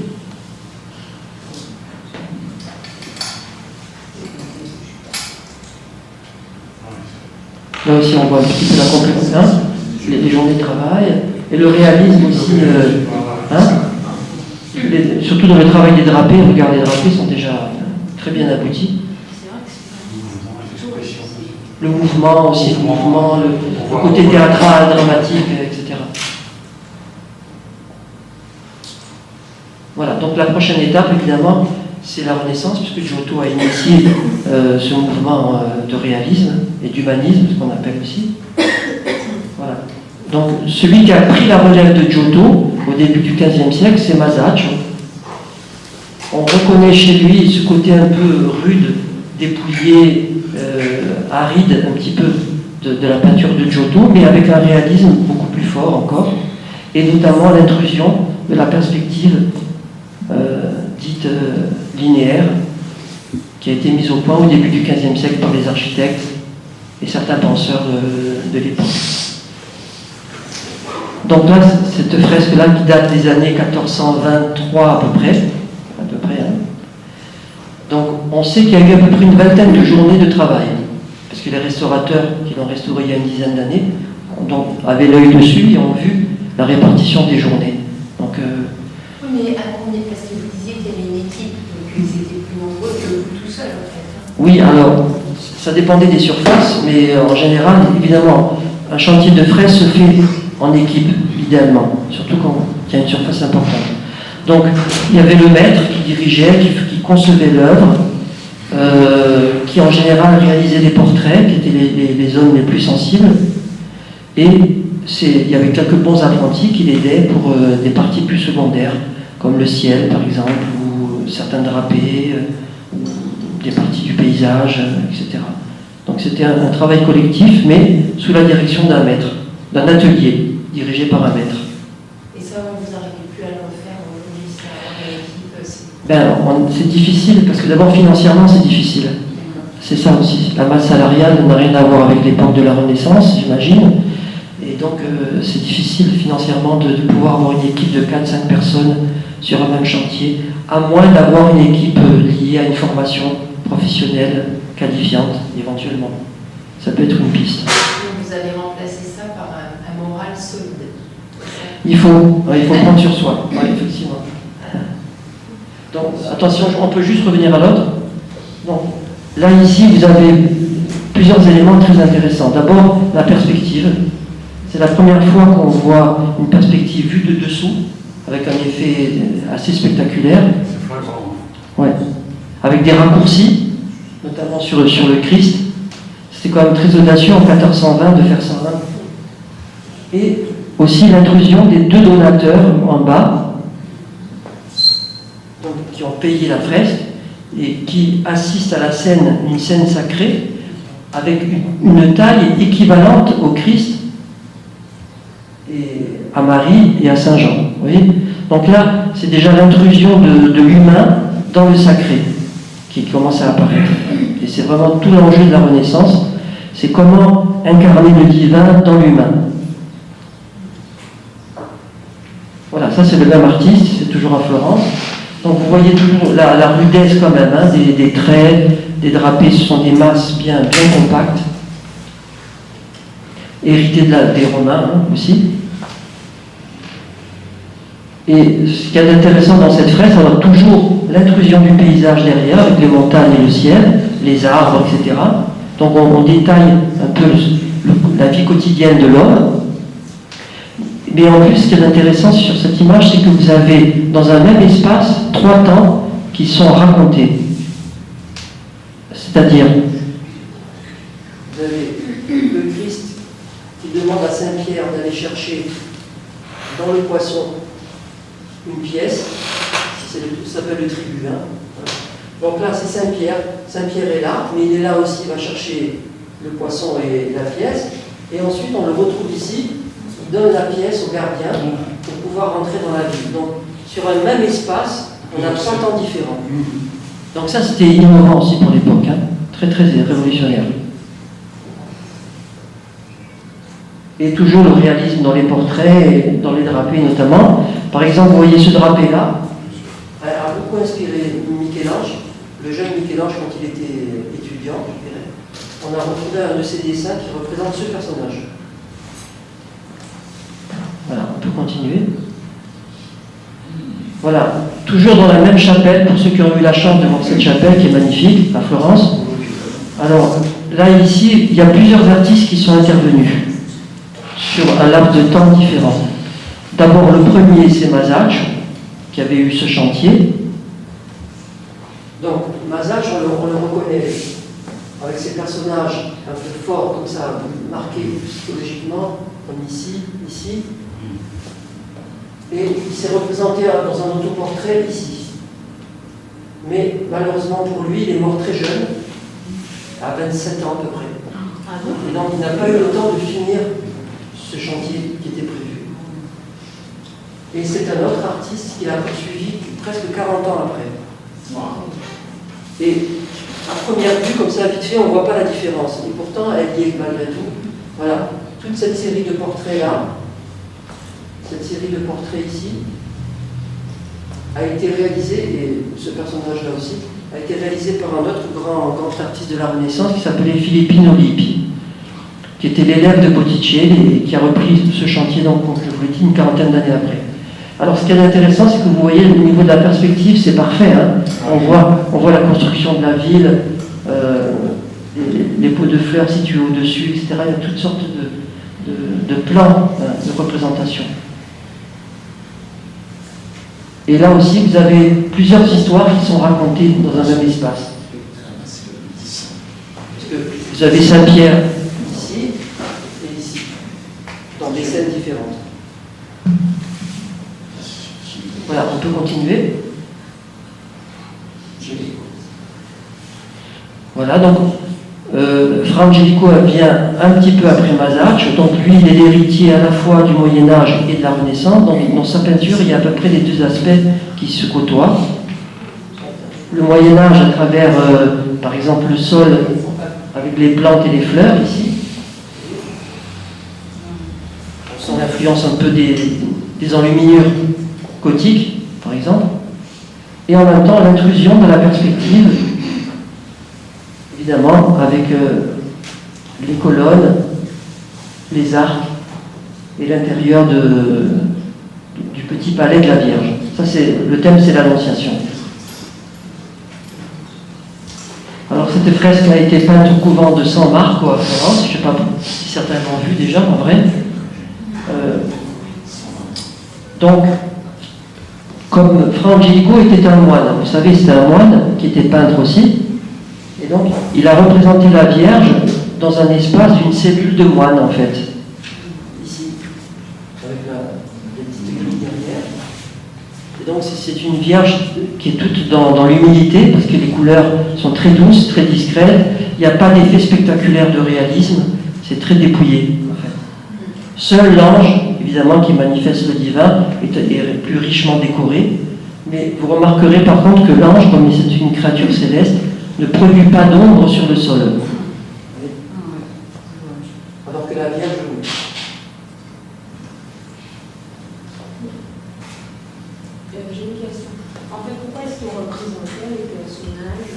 Là aussi, on voit un petit peu la compréhension, les journées de travail, et le réalisme aussi. Surtout dans le travail des drapés, regarde, les drapés sont déjà très bien aboutis. Le mouvement aussi, le côté théâtral, dramatique, etc. Voilà, donc la prochaine étape, évidemment, c'est la Renaissance, puisque Giotto a initié ce mouvement de réalisme et d'humanisme, ce qu'on appelle aussi. Voilà. Donc, celui qui a pris la relève de Giotto au début du XVe siècle, c'est Masaccio. On reconnaît chez lui ce côté un peu rude, dépouillé, aride, un petit peu de la peinture de Giotto, mais avec un réalisme beaucoup plus fort encore, et notamment l'intrusion de la perspective dite linéaire, qui a été mise au point au début du XVe siècle par les architectes et certains penseurs de l'époque. Donc là, cette fresque-là qui date des années 1423 à peu près. Hein. Donc on sait qu'il y a eu à peu près une vingtaine de journées de travail, parce que les restaurateurs qui l'ont restauré il y a une dizaine d'années avaient l'œil dessus et ont vu la répartition des journées. Donc, oui, mais parce que vous disiez qu'il y avait une équipe, donc c'était plus nombreux que vous tout seul en fait. Oui, alors, ça dépendait des surfaces, mais en général, évidemment, un chantier de fraise se fait en équipe, idéalement, surtout quand il y a une surface importante. Donc, il y avait le maître qui dirigeait, qui concevait l'œuvre, qui en général réalisait des portraits, qui étaient les zones les plus sensibles, et il y avait quelques bons apprentis qui l'aidaient pour des parties plus secondaires, comme le ciel par exemple, ou certains drapés, des parties du paysage, etc. Donc c'était un travail collectif, mais sous la direction d'un maître, d'un atelier dirigé par un maître. Et ça, vous n'arrivez plus à le refaire aujourd'hui, C'est difficile, parce que d'abord financièrement c'est difficile. C'est ça aussi. La masse salariale n'a rien à voir avec l'époque de la Renaissance, j'imagine. Et donc c'est difficile financièrement de pouvoir avoir une équipe de 4-5 personnes sur un même chantier, à moins d'avoir une équipe liée à une formation professionnelle, qualifiante, éventuellement. Ça peut être une piste. Vous avez remplacé ça par un moral solide. Il faut prendre sur soi, oui, effectivement. Donc, attention, on peut juste revenir à l'autre. Donc, là, ici, vous avez plusieurs éléments très intéressants. D'abord, la perspective. C'est la première fois qu'on voit une perspective vue de dessous, avec un effet assez spectaculaire. C'est flagrant. Ouais. Avec des raccourcis, notamment sur le Christ. C'était quand même très audacieux en 1420 de faire ça. Et aussi l'intrusion des deux donateurs en bas, donc, qui ont payé la fresque et qui assistent à la scène, une scène sacrée, avec une taille équivalente au Christ, et à Marie et à Saint Jean. Vous voyez ? Donc là, c'est déjà l'intrusion de l'humain dans le sacré qui commence à apparaître. Et c'est vraiment tout l'enjeu de la Renaissance, c'est comment incarner le divin dans l'humain. Voilà, ça c'est le même artiste, c'est toujours à Florence. Donc vous voyez toujours la rudesse quand même, hein, des traits, des drapés, ce sont des masses bien compactes, héritées des Romains aussi. Et ce qu'il y a d'intéressant dans cette fresque, alors toujours l'intrusion du paysage derrière, avec les montagnes et le ciel, les arbres, etc. Donc on détaille un peu la vie quotidienne de l'homme. Mais en plus, ce qui est intéressant sur cette image, c'est que vous avez dans un même espace 3 temps qui sont racontés. C'est-à-dire, vous avez le Christ qui demande à Saint-Pierre d'aller chercher dans le poisson une pièce, ça s'appelle le tribut. Donc là, c'est Saint-Pierre. Saint-Pierre est là, mais il est là aussi, il va chercher le poisson et la pièce. Et ensuite, on le retrouve ici. Il donne la pièce au gardien pour pouvoir rentrer dans la ville. Donc, sur un même espace, on a 3 temps différents. Donc ça, c'était innovant aussi pour l'époque, hein. Très très révolutionnaire. Et toujours le réalisme dans les portraits, et dans les drapés notamment. Par exemple, vous voyez ce drapé-là, a beaucoup inspiré Michel-Ange, le jeune Michel-Ange quand il était étudiant, je dirais. On a retrouvé un de ses dessins qui représente ce personnage. Voilà, on peut continuer. Voilà, toujours dans la même chapelle, pour ceux qui ont eu la chance de voir cette chapelle qui est magnifique, à Florence. Alors, là, ici, il y a plusieurs artistes qui sont intervenus sur un laps de temps différent. D'abord, le premier, c'est Masaccio, qui avait eu ce chantier. Donc, Masaccio, on le reconnaît avec ses personnages un peu forts, comme ça, marqués psychologiquement, comme ici. Et il s'est représenté dans un autoportrait ici. Mais malheureusement pour lui, il est mort très jeune, à 27 ans à peu près. Et donc il n'a pas eu le temps de finir ce chantier qui était prévu. Et c'est un autre artiste qui l'a poursuivi presque 40 ans après. Et à première vue, comme ça, vite fait, on ne voit pas la différence. Et pourtant, elle y est malgré tout. Voilà, toute cette série de portraits-là, cette série de portraits ici, a été réalisée, et ce personnage-là aussi, a été réalisé par un autre grand artiste de la Renaissance qui s'appelait Filippino Lippi, qui était l'élève de Botticelli et qui a repris ce chantier, donc, comme je vous l'ai dit, une 40aine d'années après. Alors ce qui est intéressant, c'est que vous voyez au niveau de la perspective, c'est parfait. Hein. On voit la construction de la ville, les pots de fleurs situés au-dessus, etc. Il y a toutes sortes de plans de représentation. Et là aussi, vous avez plusieurs histoires qui sont racontées dans un même espace. Parce que vous avez Saint-Pierre ici et ici, dans des scènes différentes. Voilà, on peut continuer. Voilà, donc Fra Angelico vient un petit peu après Masaccio, donc lui il est l'héritier à la fois du Moyen-Âge et de la Renaissance, donc dans sa peinture il y a à peu près les deux aspects qui se côtoient. Le Moyen-Âge à travers par exemple le sol avec les plantes et les fleurs ici. On sent l'influence un peu des enluminures gothiques par exemple, et en même temps l'intrusion de la perspective, évidemment, avec les colonnes, les arcs et l'intérieur du petit palais de la Vierge. Ça, le thème, c'est l'Annonciation. Alors, cette fresque a été peinte au couvent de San Marco à Florence. Je ne sais pas si certains l'ont vu déjà, en vrai. Donc, comme Fra Angelico était un moine, vous savez, c'était un moine qui était peintre aussi. Et donc, il a représenté la Vierge dans un espace d'une cellule de moine, en fait. Ici, avec la petite grille derrière. Et donc, c'est une Vierge qui est toute dans l'humilité, parce que les couleurs sont très douces, très discrètes. Il n'y a pas d'effet spectaculaire de réalisme. C'est très dépouillé, en fait. Seul l'ange, évidemment, qui manifeste le divin, est plus richement décoré. Mais vous remarquerez par contre que l'ange, comme c'est une créature céleste, ne produit pas d'ombre sur le sol. Alors que la Vierge, oui. J'ai une question. En fait, pourquoi est-ce qu'on représentait les personnages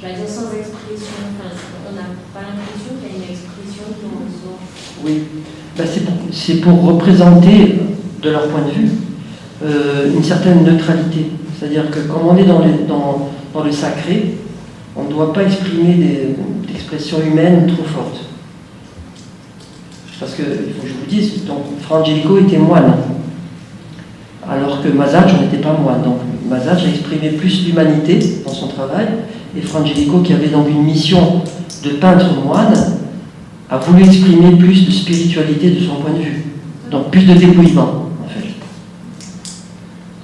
j'allais dire sans expression, on n'a pas l'impression qu'il y a une expression qui en ressort. Oui, ben c'est pour représenter, de leur point de vue, une certaine neutralité. C'est-à-dire que comme on est dans le sacré, on ne doit pas exprimer d'expressions humaines trop fortes. Parce qu'il faut que je vous dise, donc Fra Angelico était moine, alors que Masaccio n'était pas moine. Donc Masaccio a exprimé plus l'humanité dans son travail, et Fra Angelico, qui avait donc une mission de peintre moine, a voulu exprimer plus de spiritualité de son point de vue. Donc plus de dépouillement, en fait.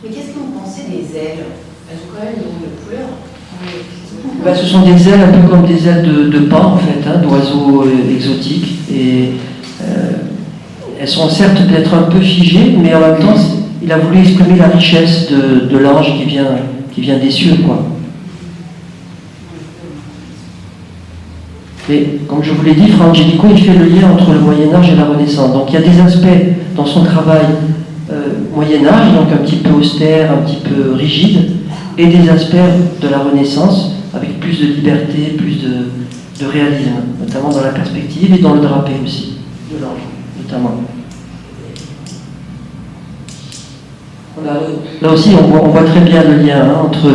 Mais qu'est-ce que vous pensez des ailes? Elles ont quand même une couleur. Ben, ce sont des ailes un peu comme des ailes de paon, en fait, hein, d'oiseaux exotiques. Et elles sont certes peut-être un peu figées, mais en même temps, il a voulu exprimer la richesse de l'ange qui vient des cieux, quoi. Mais comme je vous l'ai dit, Fra Angelico, il fait le lien entre le Moyen-Âge et la Renaissance. Donc il y a des aspects dans son travail Moyen-Âge, donc un petit peu austère, un petit peu rigide, et des aspects de la Renaissance, avec plus de liberté, plus de réalisme, notamment dans la perspective et dans le drapé aussi, de l'ange, notamment. Voilà, là aussi, on voit très bien le lien entre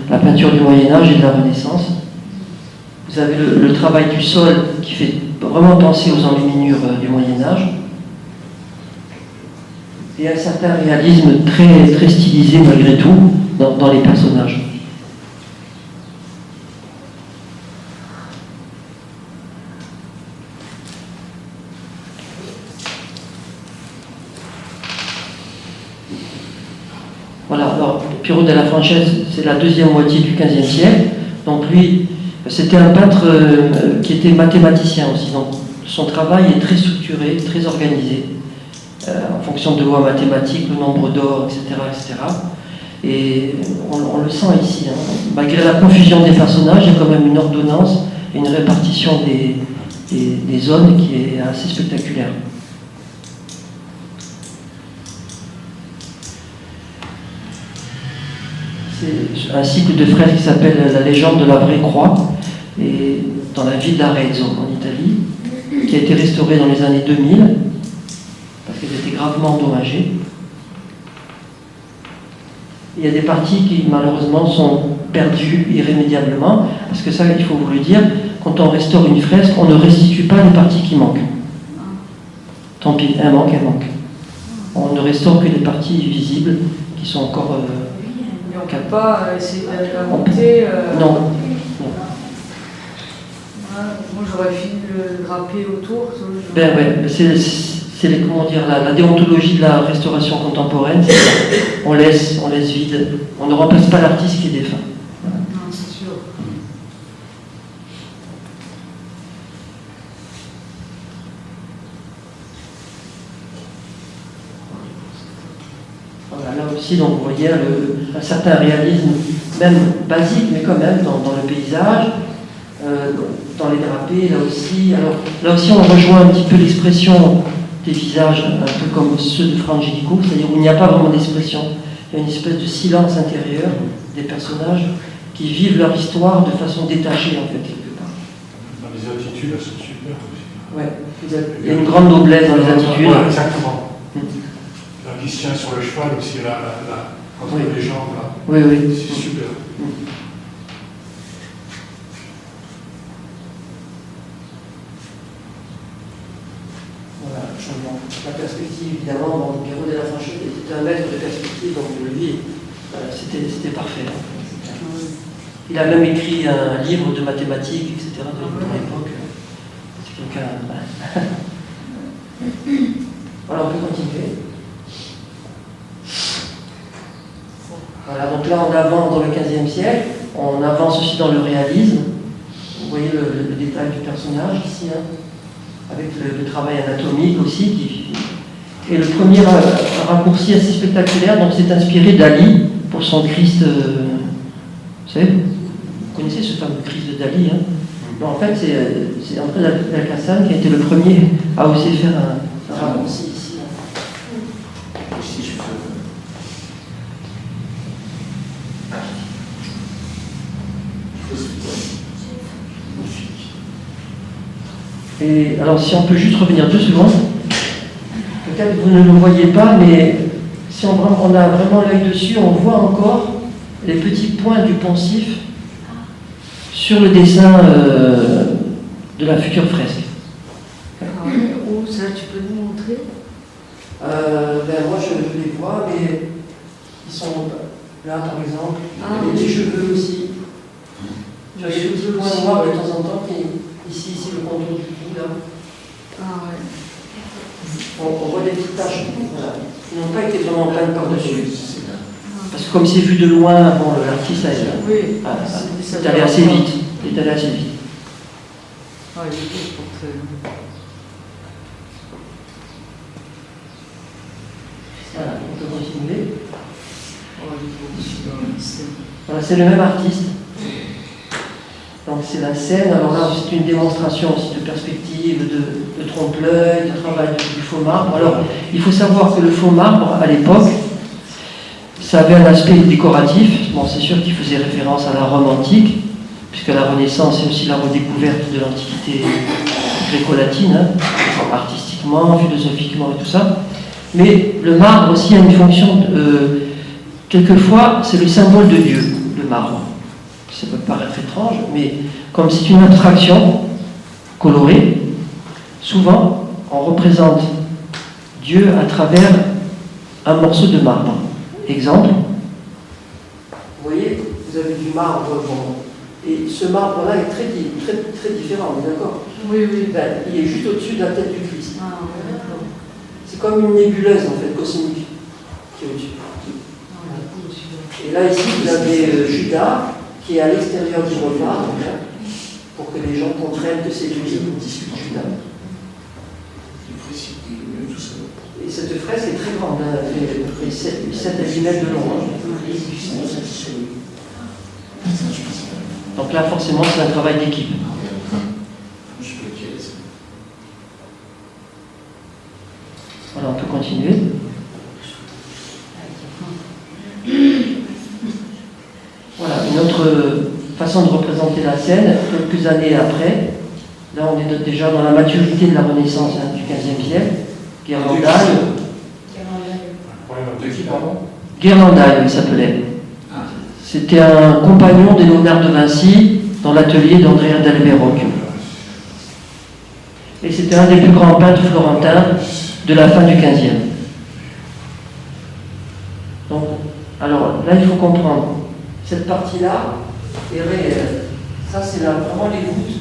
la peinture du Moyen-Âge et de la Renaissance. Vous avez le travail du sol qui fait vraiment penser aux enluminures du Moyen-Âge. Et un certain réalisme très, très stylisé malgré tout dans les personnages. Voilà, alors Piero della Francesca, c'est la deuxième moitié du XVe siècle. Donc lui, c'était un peintre qui était mathématicien aussi. Donc son travail est très structuré, très organisé, en fonction de lois mathématiques, le nombre d'or, etc., etc. Et on le sent ici. Hein. Malgré la confusion des personnages, il y a quand même une ordonnance et une répartition des zones qui est assez spectaculaire. C'est un cycle de fresques qui s'appelle La légende de la vraie croix, et dans la ville d'Arezzo, en Italie, qui a été restaurée dans les années 2000, parce qu'elle été gravement endommagées. Il y a des parties qui malheureusement sont perdues irrémédiablement, parce que ça, il faut vous le dire, quand on restaure une fresque, on ne restitue pas les parties qui manquent. Tant pis, elles manquent. On ne restaure que les parties visibles qui sont encore... Et on ne peut pas essayer de la monter. Non. Moi j'aurais fini de le draper autour. C'est la déontologie de la restauration contemporaine, c'est ça. On laisse vide. On ne remplace pas l'artiste qui est défunt. Non, c'est sûr. Voilà, là aussi, donc, vous voyez un certain réalisme, même basique, mais quand même dans le paysage, dans les drapés, là aussi. Alors, là aussi, on rejoint un petit peu l'expression des visages, un peu comme ceux de Frangelico, c'est-à-dire où il n'y a pas vraiment d'expression. Il y a une espèce de silence intérieur des personnages qui vivent leur histoire de façon détachée, en fait, quelque part. Dans les attitudes, elles sont super aussi. Ouais, il y a une grande noblesse dans les attitudes. Voilà, exactement. Là, qui se tient sur le cheval aussi, là, entre les jambes, là. Oui. C'est super. Voilà, changement. La perspective, évidemment, Piero della Francesca était un maître de perspective, donc lui, c'était parfait. Il a même écrit un livre de mathématiques, etc. de l'époque. C'est quelqu'un. Voilà, on peut continuer. Voilà, donc là on avance dans le XVe siècle, on avance aussi dans le réalisme. Vous voyez le détail du personnage ici, hein, avec le travail anatomique aussi. Et le premier raccourci assez spectaculaire, donc c'est inspiré d'Ali pour son Christ. Vous savez, vous connaissez ce fameux Christ de Dali, hein? Non, en fait, c'est André Lacassagne qui a été le premier à oser faire un raccourci ici. Si je peux. Et alors, si on peut juste revenir 2 secondes, peut-être que vous ne le voyez pas, mais si on a vraiment l'œil dessus, on voit encore les petits points du poncif sur le dessin de la future fresque. Où ça, tu peux nous montrer? Moi, je les vois, mais ils sont là, par exemple. Et les cheveux aussi. J'ai des petits points noirs de temps en temps qui... Ici, le contour du cou, là. Ah ouais. On voit des petites taches. Voilà. Ils n'ont pas été vraiment peintes par-dessus. Parce que comme c'est vu de loin, bon, l'artiste est allé assez vite. Il est allé assez vite. Ah, il est beau, ce portrait. Voilà, on peut continuer. Oh, il est beau aussi dans la scène. Voilà, c'est le même artiste. Donc c'est la scène, alors là c'est une démonstration aussi de perspective, de trompe-l'œil, de travail du faux marbre. Alors il faut savoir que le faux marbre à l'époque, ça avait un aspect décoratif. Bon, c'est sûr qu'il faisait référence à la Rome antique, puisque la Renaissance est aussi la redécouverte de l'Antiquité gréco-latine, hein, artistiquement, philosophiquement et tout ça. Mais le marbre aussi a une fonction, quelquefois c'est le symbole de Dieu, le marbre. Ça peut paraître étrange, mais comme c'est une abstraction colorée, souvent on représente Dieu à travers un morceau de marbre. Exemple, vous voyez, vous avez du marbre, et ce marbre-là est très différent, on est d'accord? Oui. Il est juste au-dessus de la tête du Christ. Ah, ouais, d'accord. C'est comme une nébuleuse, en fait, cosmique, qui est au-dessus. Et là, ici, vous avez Judas, qui est à l'extérieur du repas, pour que les gens comprennent que c'est lui, Judas. Et cette fresque est très grande, hein, elle fait à peu près 7 à 8 mètres de long. Hein. Donc là, forcément, c'est un travail d'équipe. Voilà, on peut continuer. Voilà, une autre façon de représenter la scène, quelques années après. Là, on est déjà dans la maturité de la Renaissance, hein, du XVe siècle. Guerre vandale, qui, pardon? Ghirlandaio, il s'appelait. C'était un compagnon de Léonard de Vinci dans l'atelier d'Andrea del Verrocchio. Et c'était un des plus grands peintres florentins de la fin du XVe. Donc, alors là, il faut comprendre. Cette partie-là est réelle. Ça, c'est là, vraiment les voûtes.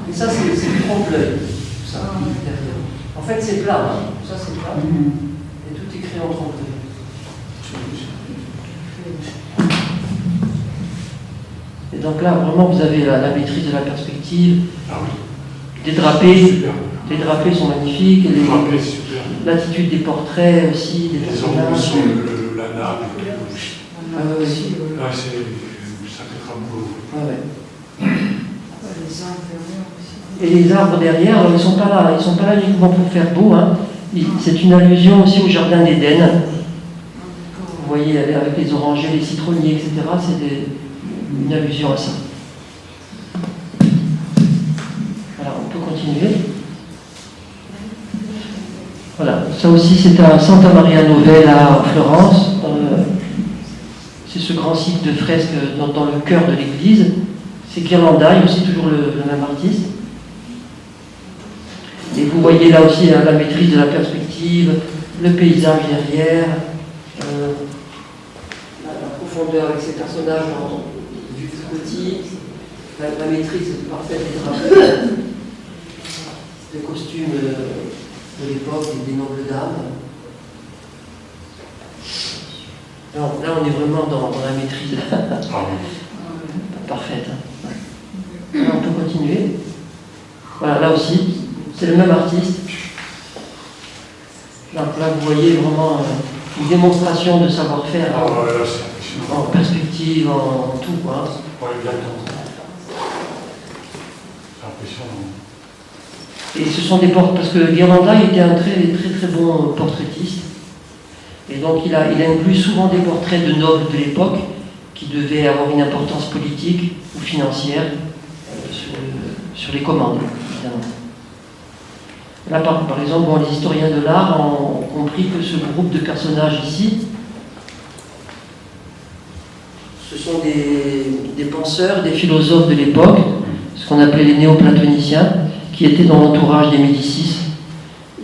Et ça, c'est le trompe-l'œil. Ça, derrière. En fait, c'est plat. Hein. Ça, c'est plat. Et tout est créé en trompe-l'œil. Et donc là, vraiment, vous avez la maîtrise de la perspective. Ah oui. Des drapés. Super. Les drapés sont magnifiques. Les drapés, super. L'attitude des portraits aussi, des Les ombres personnages. sur la nappe. Ah ouais, aussi. Là, c'est sacré boulot. Ah ouais. Les inférieurs aussi. Et les arbres derrière, alors, ils sont pas là uniquement pour faire beau. Hein. C'est une allusion aussi au jardin d'Éden. Vous voyez, avec les orangers, les citronniers, etc. C'est une allusion à ça. Voilà, on peut continuer. Voilà, ça aussi c'est à Santa Maria Novella à Florence. C'est ce grand site de fresques dans le cœur de l'église. C'est Ghirlandaio, aussi toujours le même artiste. Et vous voyez là aussi la maîtrise de la perspective, le paysage derrière, la profondeur avec ces personnages du petit, la maîtrise parfaite des drapeaux, des costumes de l'époque et des nobles dames. Donc là, on est vraiment dans la maîtrise parfaite. Hein. Alors, on peut continuer. Voilà, là aussi, c'est le même artiste. Donc là, vous voyez vraiment une démonstration de savoir-faire Ah ouais, là, c'est impressionnant. en perspective, en tout. Quoi. Ouais, exactement. C'est impressionnant. Et ce sont des portraits, parce que Ghirlandaio était un très très bon portraitiste. Et donc il a inclus souvent des portraits de nobles de l'époque qui devaient avoir une importance politique ou financière sur les commandes, évidemment. Là, par exemple, les historiens de l'art ont compris que ce groupe de personnages ici, ce sont des penseurs, des philosophes de l'époque, ce qu'on appelait les néoplatoniciens, qui étaient dans l'entourage des Médicis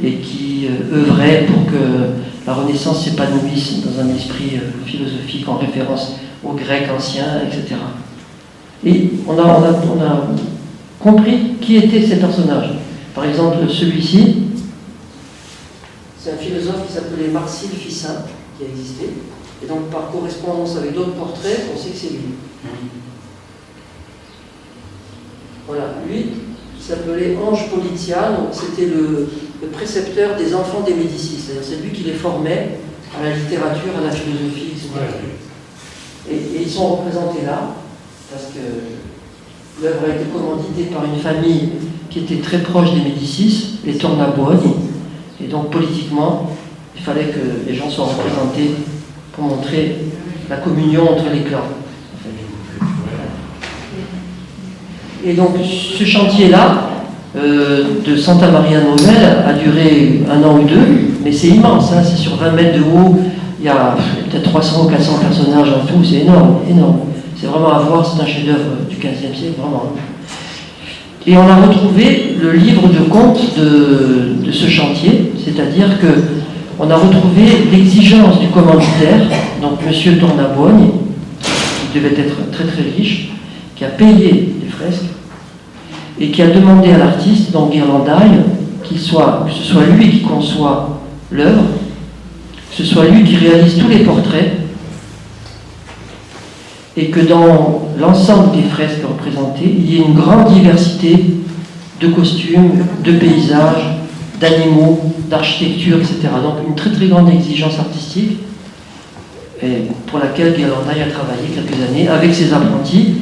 et qui œuvraient pour que la Renaissance s'épanouisse dans un esprit philosophique en référence aux Grecs anciens, etc. Et on a compris qui étaient ces personnages. Par exemple, celui-ci, c'est un philosophe qui s'appelait Marcille Ficin, qui a existé. Et donc, par correspondance avec d'autres portraits, on sait que c'est lui. Voilà, lui, il s'appelait Ange Politiano, c'était le précepteur des enfants des Médicis, c'est-à-dire c'est lui qui les formait à la littérature, à la philosophie, etc. Et ils sont représentés là, parce que l'œuvre a été commanditée par une famille qui était très proche des Médicis, les Tornabuoni, et donc politiquement, il fallait que les gens soient représentés pour montrer la communion entre les clans. Et donc ce chantier-là, de Santa Maria Novella, a duré 1 an ou 2, mais c'est immense, hein, c'est sur 20 mètres de haut, il y a peut-être 300 ou 400 personnages en tout, c'est énorme, énorme. C'est vraiment à voir, c'est un chef-d'œuvre du XVe siècle, vraiment. Et on a retrouvé le livre de compte de ce chantier, c'est-à-dire qu'on a retrouvé l'exigence du commanditaire, donc M. Tornabuoni, qui devait être très très riche, qui a payé les fresques et qui a demandé à l'artiste, donc Ghirlandaio, que ce soit lui qui conçoit l'œuvre, que ce soit lui qui réalise tous les portraits, et que dans l'ensemble des fresques représentées, il y ait une grande diversité de costumes, de paysages, d'animaux, d'architecture, etc. Donc une très très grande exigence artistique, et pour laquelle Ghirlandaio a travaillé quelques années avec ses apprentis,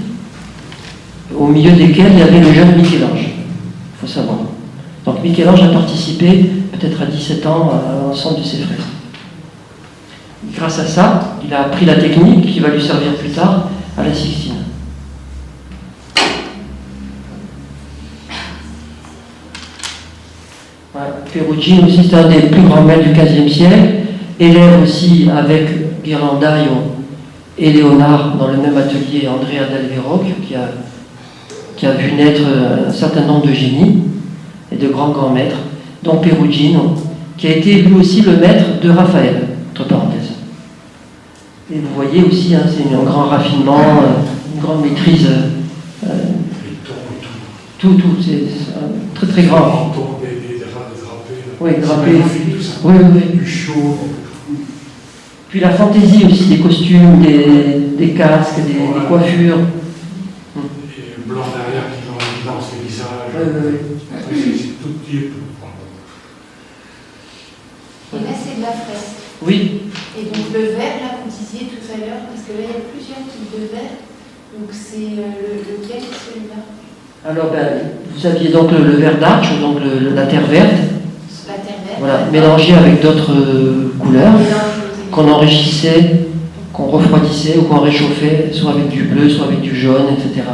au milieu desquels il y avait le jeune Michel-Ange, il faut savoir. Donc Michel-Ange a participé, peut-être à 17 ans, à l'ensemble de ces fresques. Grâce à ça, il a appris la technique qui va lui servir plus tard à la Sixtine. Voilà. Perugino aussi, c'est un des plus grands maîtres du XVe siècle. élève aussi avec Ghirlandaio et Léonard dans le même atelier, Andrea Del Verrocchio, qui a vu naître un certain nombre de génies et de grands maîtres, dont Perugino, qui a été lui aussi le maître de Raphaël, entre parenthèses. Et vous voyez aussi, hein, c'est un grand raffinement, une grande maîtrise. Tout, c'est très très grand. Des drapés. Oui, drapés. Magnifique, tout ça. Oui. Du chaud. Puis la fantaisie aussi, des costumes, des casques, des coiffures. Et blanc derrière qui met en évidence les visages. Oui. C'est tout qui est. Et là, c'est de la fresque. Oui, Et donc le verre, là, vous disiez tout à l'heure, parce que là, il y a plusieurs types de verre. Donc c'est lequel, celui-là? alors vous aviez donc le verre d'arche, donc la terre verte, La terre verte. voilà, mélangé avec d'autres couleurs, qu'on enrichissait, qu'on refroidissait ou qu'on réchauffait, soit avec du bleu, soit avec du jaune, etc. Là,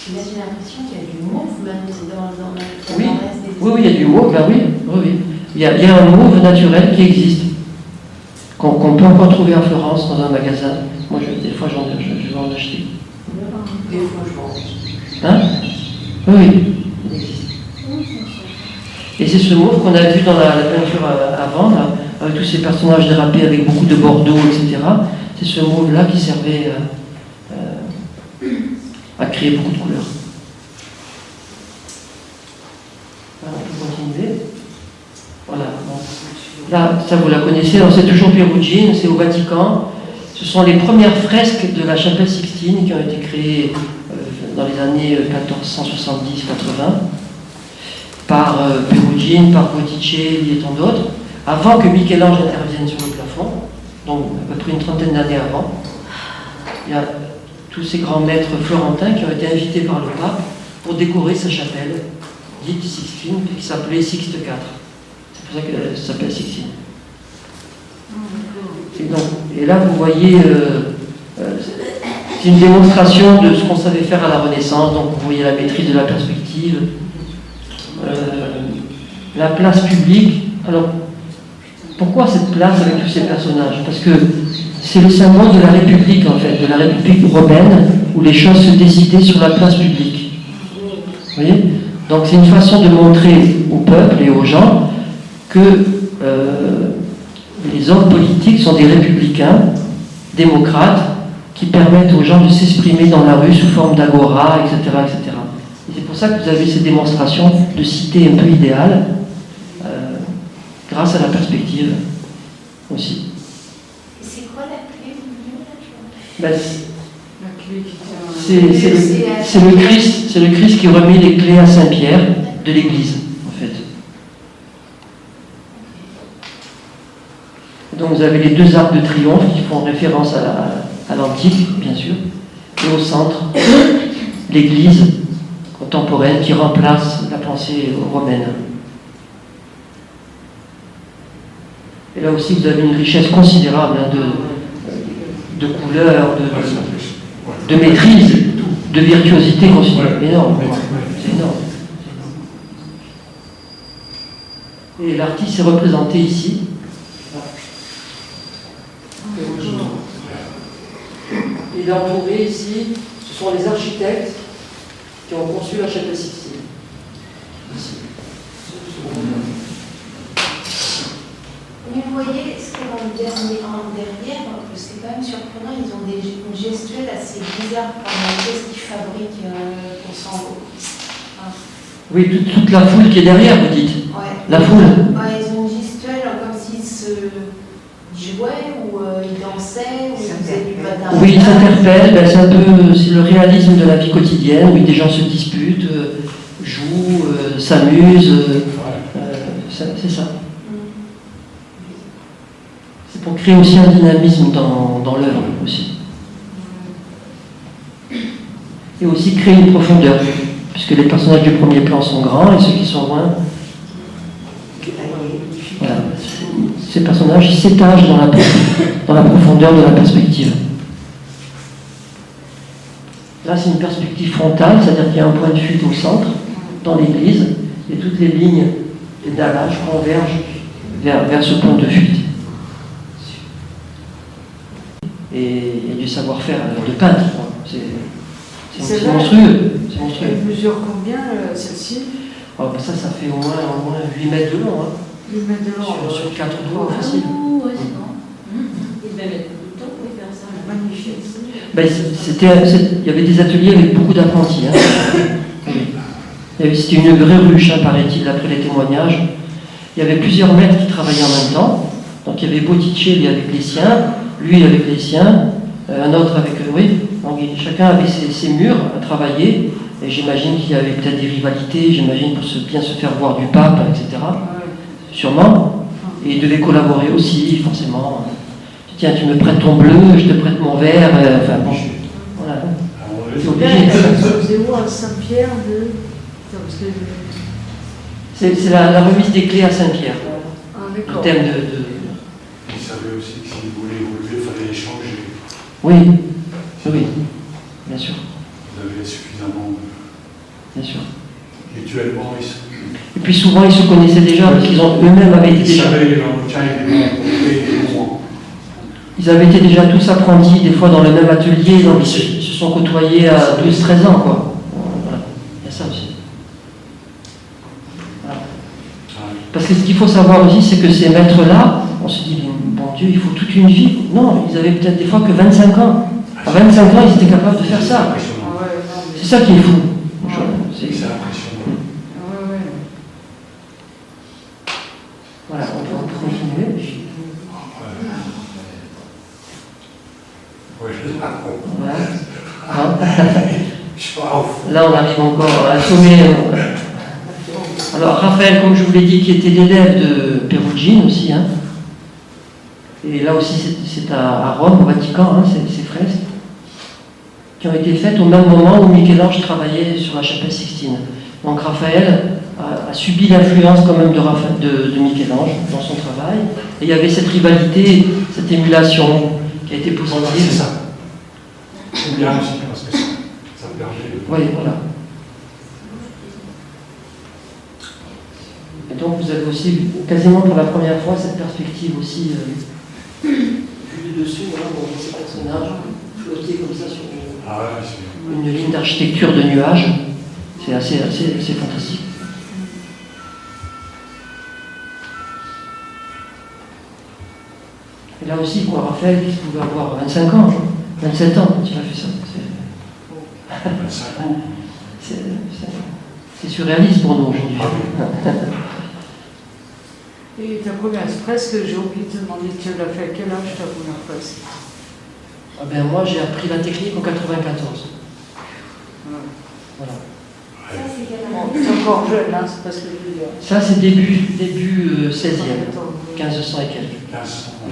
j'ai l'impression qu'il y a du mauve, même dans la Oui. reste des Oui, il y a du mauve, oui. Il y a un mauve naturel qui existe, qu'on peut encore trouver à Florence dans un magasin. Moi, des fois, je vais en acheter. Des fois, je pense. Hein? Oui, il existe. Et c'est ce mauve qu'on a vu dans la peinture avant, là, avec tous ces personnages drapés avec beaucoup de bordeaux, etc. C'est ce mauve-là qui servait à créer beaucoup de couleurs. Alors, on peut continuer. Voilà. Bon. Là, ça vous la connaissez, alors c'est toujours Perugino, c'est au Vatican. Ce sont les premières fresques de la chapelle Sixtine qui ont été créées dans les années 1470-80 par Perugino, par Botticelli et tant d'autres, avant que Michel-Ange intervienne sur le plafond, donc à peu près une trentaine d'années avant. Il y a tous ces grands maîtres florentins qui ont été invités par le pape pour décorer sa chapelle, dite Sixtine, qui s'appelait Sixte IV. C'est pour ça qu'elle s'appelle Sixtine. Et là, vous voyez, c'est une démonstration de ce qu'on savait faire à la Renaissance. Donc, vous voyez la maîtrise de la perspective, la place publique. Alors, pourquoi cette place avec tous ces personnages? Parce que c'est le symbole de la République, en fait, de la République romaine, où les choses se décidaient sur la place publique. Vous voyez? Donc, c'est une façon de montrer au peuple et aux gens que les hommes politiques sont des républicains, démocrates, qui permettent aux gens de s'exprimer dans la rue sous forme d'agora, etc., etc. Et c'est pour ça que vous avez ces démonstrations de cité un peu idéale, grâce à la perspective aussi. C'est quoi la clé du milieu, là? Ben, La clé qui tient. c'est le Christ qui remet les clés à Saint-Pierre de l'Église, en fait. Donc vous avez les deux arcs de triomphe qui font référence à l'Antique, bien sûr, et au centre, l'Église contemporaine qui remplace la pensée romaine. Et là aussi, vous avez une richesse considérable de couleurs, de maîtrise, de virtuosité considérable. Énorme. C'est énorme. Et l'artiste est représenté ici. Et l'entouré ici, ce sont les architectes qui ont conçu la chapelle Sixtine. Ici. Mais vous voyez, ce qu'il y a en derrière, c'est quand même surprenant, ils ont une gestuelle assez bizarre. Qu'est-ce qu'ils fabriquent pour s'en... Oui, toute la foule qui est derrière, vous dites. Ouais. La foule. Ouais, ils ont une gestuelle comme s'ils se jouaient ou ils dansaient ou ils faisaient du patin. Oui, ils s'interpellent, c'est un peu c'est le réalisme de la vie quotidienne, où des gens se disputent, jouent, s'amusent. C'est ça. C'est pour créer aussi un dynamisme dans l'œuvre aussi. Et aussi créer une profondeur, puisque les personnages du premier plan sont grands et ceux qui sont loin. Voilà. Ces personnages s'étagent dans la profondeur de la perspective. Là, c'est une perspective frontale, c'est-à-dire qu'il y a un point de fuite au centre, dans l'église, et toutes les lignes et dallage convergent vers ce point de fuite. et du savoir-faire de peintre. Quoi. C'est Celle-là, monstrueux. C'est monstrueux. Elle mesure combien, celle-ci? Oh, bah ça fait au moins 8 mètres de long. Hein. 8 mètres de long. Sur 4 de haut, facile. Ouais, c'est bon. Il devait mettre beaucoup de temps pour faire ça. Magnifique. Ben, il y avait des ateliers avec beaucoup d'apprentis. Hein. Oui. C'était une vraie ruche, hein, paraît-il, d'après les témoignages. Il y avait plusieurs maîtres qui travaillaient en même temps. Donc il y avait Botticelli avec les siens, lui avec les siens, un autre avec oui. Donc chacun avait ses murs à travailler. Et j'imagine qu'il y avait peut-être des rivalités, j'imagine pour bien se faire voir du pape, etc. Sûrement. Et ils devaient collaborer aussi, forcément. Tiens, tu me prêtes ton bleu, je te prête mon vert. Enfin bon, voilà. C'est obligé. C'est où à Saint-Pierre de... C'est la remise des clés à Saint-Pierre. Ah, Le d'accord. thème de... Il savait aussi que s'il voulait évoluer, il fallait échanger. Oui, oui, bien sûr, Vous avez suffisamment. bien sûr. Mutuellement, Et puis souvent, ils se connaissaient déjà, parce qu'ils ont eux-mêmes avaient été ils déjà... savaient l'entretien et les bons. Ils avaient été déjà tous apprentis, des fois dans le même atelier, donc ils se sont côtoyés à 12-13 ans, quoi. Voilà. Il y a ça aussi. Voilà. Parce que ce qu'il faut savoir aussi, c'est que ces maîtres-là, on se dit, bon Dieu, il faut toute une vie. Non, ils avaient peut-être des fois que 25 ans. À 25 ans, ils étaient capables de faire ça. Ah ouais, non, mais... C'est ça qui est fou. C'est impressionnant. Ah ouais. Voilà, on peut continuer. Ouais, je Voilà. Hein suis pas ouf. Là, on arrive encore à un sommet. Alors, Raphaël, comme je vous l'ai dit, qui était l'élève de Perugine aussi. Hein. Et là aussi, c'est à Rome, au Vatican, hein, ces fresques, qui ont été faites au même moment où Michel-Ange travaillait sur la chapelle Sixtine. Donc, Raphaël a subi l'influence quand même de Michel-Ange dans son travail. Et il y avait cette rivalité, cette émulation qui a été positive. C'est ça. C'est bien aussi parce que ça permet de. Oui, voilà. Et donc vous avez aussi, quasiment pour la première fois, cette perspective aussi vue du dessus, voilà, on voit ces personnages flotter comme ça sur Ah ouais, c'est. une ligne d'architecture de nuages. C'est assez fantastique. Et là aussi, quoi, Raphaël, qui pouvait avoir 25 ans, 27 ans quand il a fait ça. 25 ans. C'est surréaliste pour nous aujourd'hui. Et ta première fresque, j'ai oublié de te demander, tu l'as fait à quel âge ta première fresque? Ah ben, moi, j'ai appris la technique en 94. Voilà. Ça, c'est quelle Bon, année? c'est encore jeune, hein, c'est pas ce que je veux dire. Ça, c'est début 16e, 1500 et quelques. 15 ans.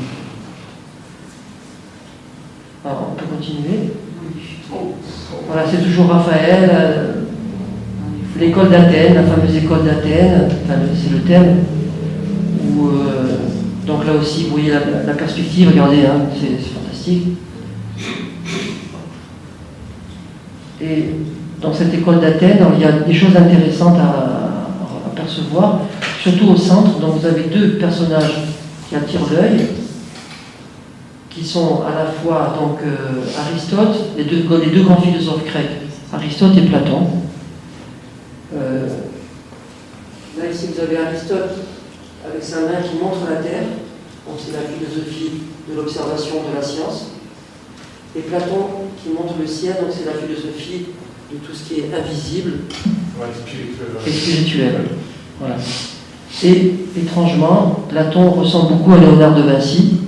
Alors, on peut continuer. Voilà, c'est toujours Raphaël, l'école d'Athènes, la fameuse école d'Athènes, enfin, c'est le thème. Où, donc là aussi, vous voyez la perspective, regardez, hein, c'est fantastique. Et dans cette école d'Athènes, il y a des choses intéressantes à percevoir, surtout au centre. Donc vous avez deux personnages qui attirent l'œil, qui sont à la fois donc, Aristote, les deux grands philosophes grecs, Aristote et Platon. Là ici vous avez Aristote avec sa main qui montre la Terre, donc c'est la philosophie de l'observation de la science, et Platon qui montre le ciel, donc c'est la philosophie de tout ce qui est invisible et spirituel. Voilà. Et étrangement, Platon ressemble beaucoup à Léonard de Vinci,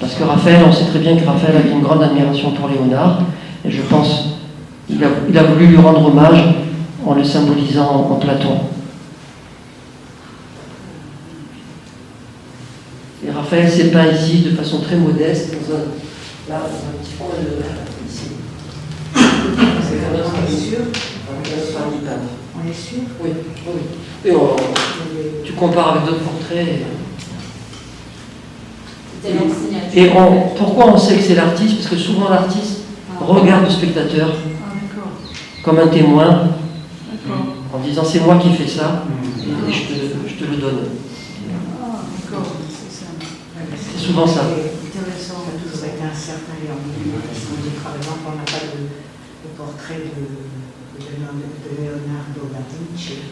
parce que Raphaël, on sait très bien que Raphaël avait une grande admiration pour Léonard, et je pense qu'il a voulu lui rendre hommage en le symbolisant en Platon. Et Raphaël s'est peint ici de façon très modeste, dans un petit coin ici. C'est quand même On est sûr? On est sûr? Oui, oui. Et tu compares avec d'autres portraits. Et pourquoi on sait que c'est l'artiste? Parce que souvent l'artiste regarde le spectateur comme un témoin, en disant c'est moi qui fais ça, et je te le donne. Ah, d'accord, c'est ça. C'est souvent ça. intéressant, ça a toujours été incertain et ambigu, parce qu'on dit par exemple on n'a pas de portrait de Leonardo da Vinci.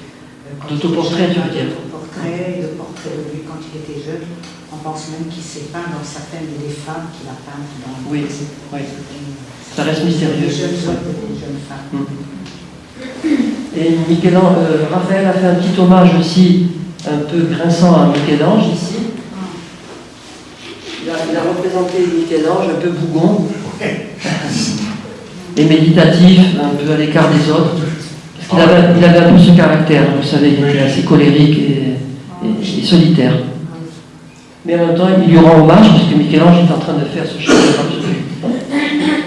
D'autoportrait, tu veux dire? De portrait de lui quand il était jeune. On pense même qu'il s'est peint dans certaines des femmes qu'il a peintes dans Oui, oui. Ça reste mystérieux. Des jeunes hommes et des jeunes femmes. Et Raphaël a fait un petit hommage aussi un peu grinçant à Michel-Ange ici. Il a représenté Michel-Ange un peu bougon et méditatif, un peu à l'écart des autres. Parce qu'il avait un peu ce caractère, vous savez, il était assez colérique et solitaire. Mais en même temps, il lui rend hommage parce que Michel-Ange est en train de faire ce chef-d'œuvre absolu.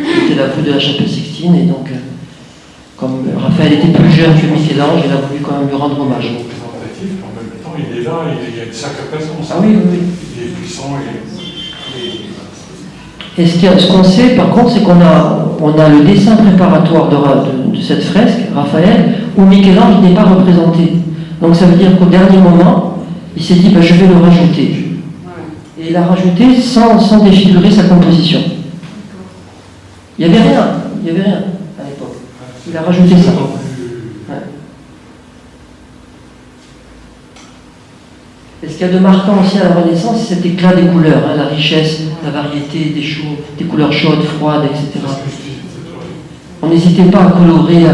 Il était la voûte de la chapelle Sixtine et donc, comme Raphaël était plus jeune que Michel-Ange, il a voulu quand même lui rendre hommage. Représentatif, en même temps, il est là, il a une sacrée présence. Ah oui, oui, oui. Il est puissant Et ce qu'on sait, par contre, c'est qu'on a le dessin préparatoire de cette fresque, Raphaël, où Michel-Ange n'est pas représenté. Donc ça veut dire qu'au dernier moment, il s'est dit, je vais le rajouter. Et il a rajouté sans défigurer sa composition. Il n'y avait rien à l'époque. Il a rajouté ça. Ouais. Et ce qu'il y a de marquant aussi à la Renaissance, c'est cet éclat des couleurs, la richesse, la variété des couleurs chaudes, froides, etc. On n'hésitait pas à colorer.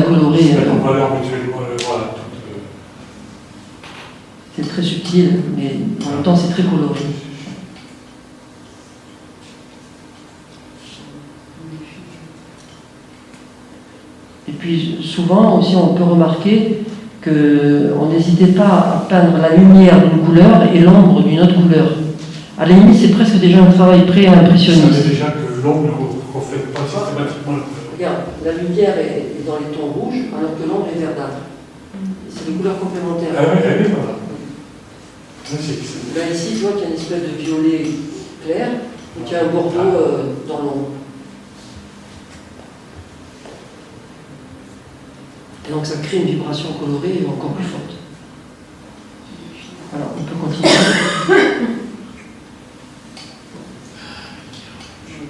C'est très subtil, mais en même temps c'est très coloré. Et puis souvent aussi on peut remarquer qu'on n'hésitait pas à peindre la lumière d'une couleur et l'ombre d'une autre couleur. À la limite, c'est presque déjà un travail pré-impressionniste. Vous savez déjà que l'ombre ne reflète pas systématiquement le couleur. Regarde, la lumière est dans les tons rouges, alors que l'ombre est verdâtre. C'est des couleurs complémentaires. Ah oui, voilà. Là, ici, tu vois qu'il y a une espèce de violet clair, et qu'il y a un bordeaux dans l'ombre. Et donc ça crée une vibration colorée encore plus forte. Alors, on peut continuer.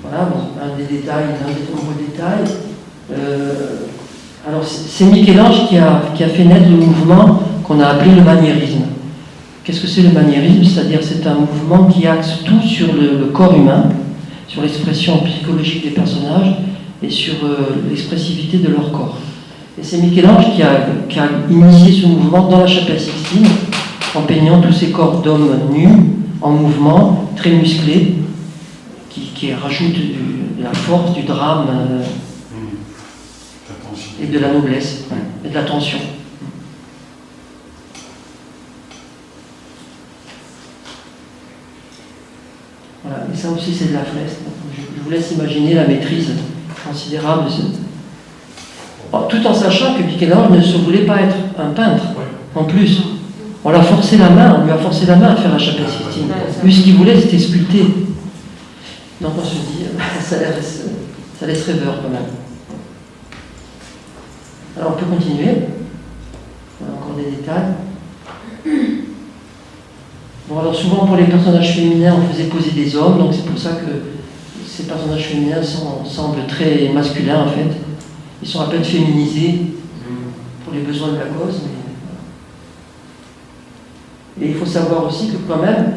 Voilà, un des détails, un des nombreux détails. Alors, c'est Michel-Ange qui a fait naître le mouvement qu'on a appelé le maniérisme. Qu'est-ce que c'est le maniérisme? C'est-à-dire c'est un mouvement qui axe tout sur le corps humain, sur l'expression psychologique des personnages et sur l'expressivité de leur corps. Et c'est Michel-Ange qui a initié ce mouvement dans la chapelle Sixtine, en peignant tous ces corps d'hommes nus, en mouvement, très musclés, qui rajoutent de la force, du drame et de la noblesse, et de la tension. Voilà, et ça aussi c'est de la fresque. Je vous laisse imaginer la maîtrise considérable de ce... Tout en sachant que Michel-Ange ne se voulait pas être un peintre, en plus. On lui a forcé la main à faire la chapelle Sixtine. Lui, ce qu'il voulait, c'était sculpter. Donc on se dit, ça laisse rêveur quand même. Alors on peut continuer. On a encore des détails. Bon, alors souvent pour les personnages féminins, on faisait poser des hommes, donc c'est pour ça que ces personnages féminins semblent très masculins en fait. Ils sont à peine féminisés pour les besoins de la cause. Et il faut savoir aussi que quand même,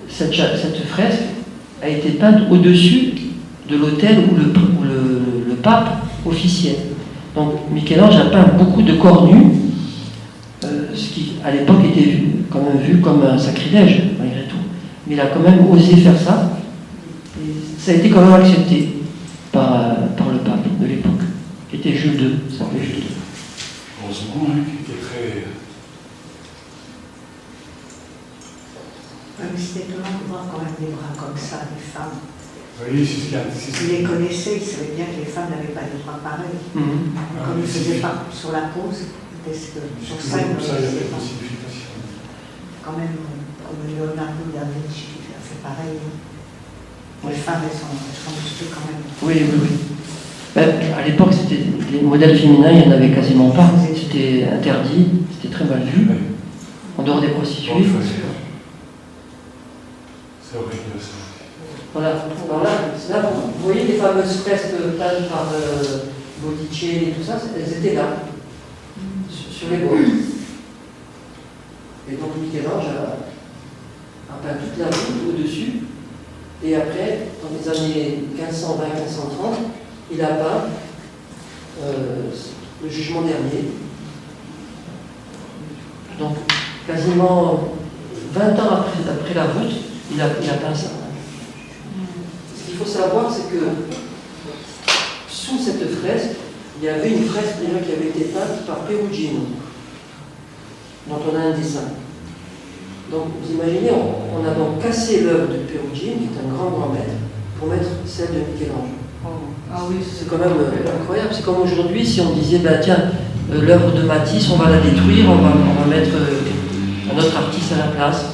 cette fresque a été peinte au-dessus de l'autel où le pape officiait. Donc Michel-Ange a peint beaucoup de corps nus, ce qui à l'époque était quand même vu comme un sacrilège, malgré tout. Mais il a quand même osé faire ça, et ça a été quand même accepté par le pape de l'époque. Était Jules II, ça s'appelait Jules II. Heureusement, qui était très... C'est étonnant de voir quand même des bras comme ça, des femmes. Oui, c'est ce qu'il y a. Il les connaissait, il savait bien que les femmes n'avaient pas des bras pareils. Comme ils ne faisaient pas sur la pose, parce que sur scène, ça, il y avait une signification. Quand même, comme Leonardo da Vinci a fait pareil. Les femmes, elles sont musclées quand même. Oui. À l'époque, c'était les modèles féminins, il n'y en avait quasiment pas. C'était interdit, c'était très mal vu. En dehors des prostituées. C'est horrible ça. Voilà. Alors là, vous voyez les fameuses fresques peintes par Botticelli et tout ça, elles étaient là, sur les bords. Et donc Michel-Ange a peint toute la voûte au-dessus. Et après, dans les années 1520-1530, il a peint le Jugement dernier. Donc, quasiment 20 ans après la voûte, il a peint ça. Ce qu'il faut savoir, c'est que sous cette fresque, il y avait une fresque déjà qui avait été peinte par Perugino, dont on a un dessin. Donc, vous imaginez, on a donc cassé l'œuvre de Perugino, qui est un grand maître, pour mettre celle de Michel-Ange. Ah oui, C'est quand même incroyable. C'est comme aujourd'hui, si on disait, ben, tiens, l'œuvre de Matisse, on va la détruire, on va mettre un autre artiste à la place.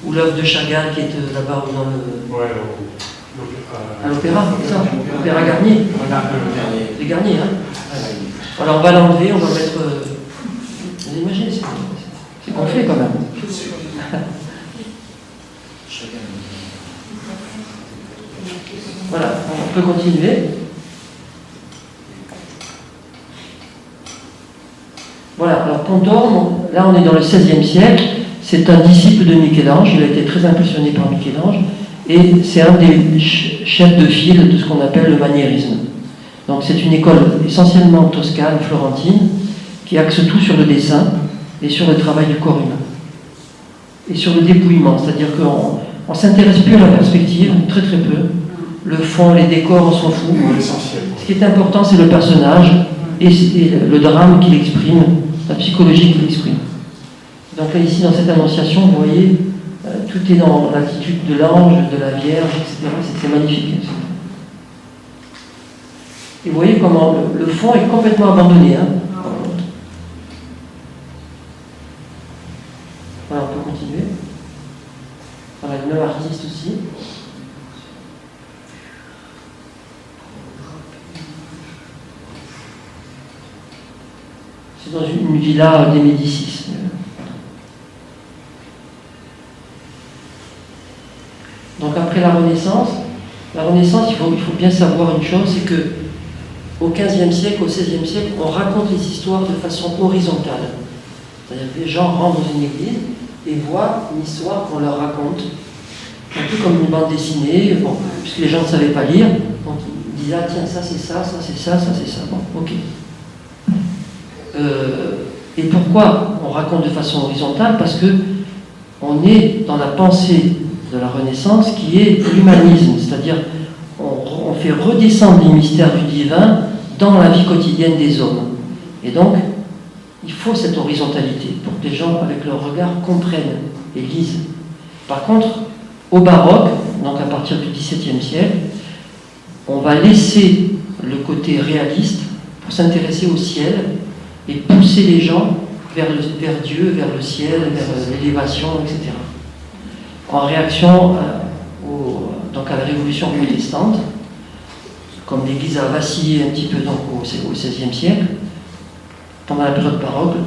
Ou l'œuvre de Chagall qui est là-bas dans le... Ouais, à l'opéra, c'est ça, l'opéra Garnier. Les Garnier, hein. Alors on va l'enlever, on va mettre... Vous imaginez, c'est qu'on fait quand même. Voilà, on peut continuer. Voilà, alors Pontormo, là on est dans le XVIe siècle, c'est un disciple de Michel-Ange, il a été très impressionné par Michel-Ange, et c'est un des chefs de file de ce qu'on appelle le maniérisme. Donc c'est une école essentiellement toscane, florentine, qui axe tout sur le dessin et sur le travail du corps humain. Et sur le dépouillement, c'est-à-dire qu'on ne s'intéresse plus à la perspective, très très peu. Le fond, les décors, on s'en fout. Ce qui est important, c'est le personnage et le drame qu'il exprime, la psychologie qu'il exprime. Donc là, ici, dans cette annonciation, vous voyez, tout est dans l'attitude de l'ange, de la Vierge, etc. C'est magnifique. Et vous voyez comment le fond est complètement abandonné. Hein. Voilà, on peut continuer. Voilà, le même artiste aussi. C'est dans une villa des Médicis. Donc après la Renaissance, il faut bien savoir une chose, c'est que au XVe siècle, au XVIe siècle, on raconte les histoires de façon horizontale. C'est-à-dire que les gens rentrent dans une église et voient une histoire qu'on leur raconte, un peu comme une bande dessinée, bon, puisque les gens ne savaient pas lire, donc ils disent, ah tiens, ça c'est ça, ça c'est ça, ça c'est ça, bon, ok. Et pourquoi on raconte de façon horizontale? Parce que on est dans la pensée de la Renaissance qui est l'humanisme, c'est-à-dire on fait redescendre les mystères du divin dans la vie quotidienne des hommes. Et donc, il faut cette horizontalité pour que les gens, avec leur regard, comprennent et lisent. Par contre, au baroque, donc à partir du XVIIe siècle, on va laisser le côté réaliste pour s'intéresser au ciel et pousser les gens vers Dieu, vers le ciel, vers l'élévation, etc. En réaction donc à la révolution protestante, comme l'Église a vacillé un petit peu donc, au XVIe siècle, pendant la période baroque,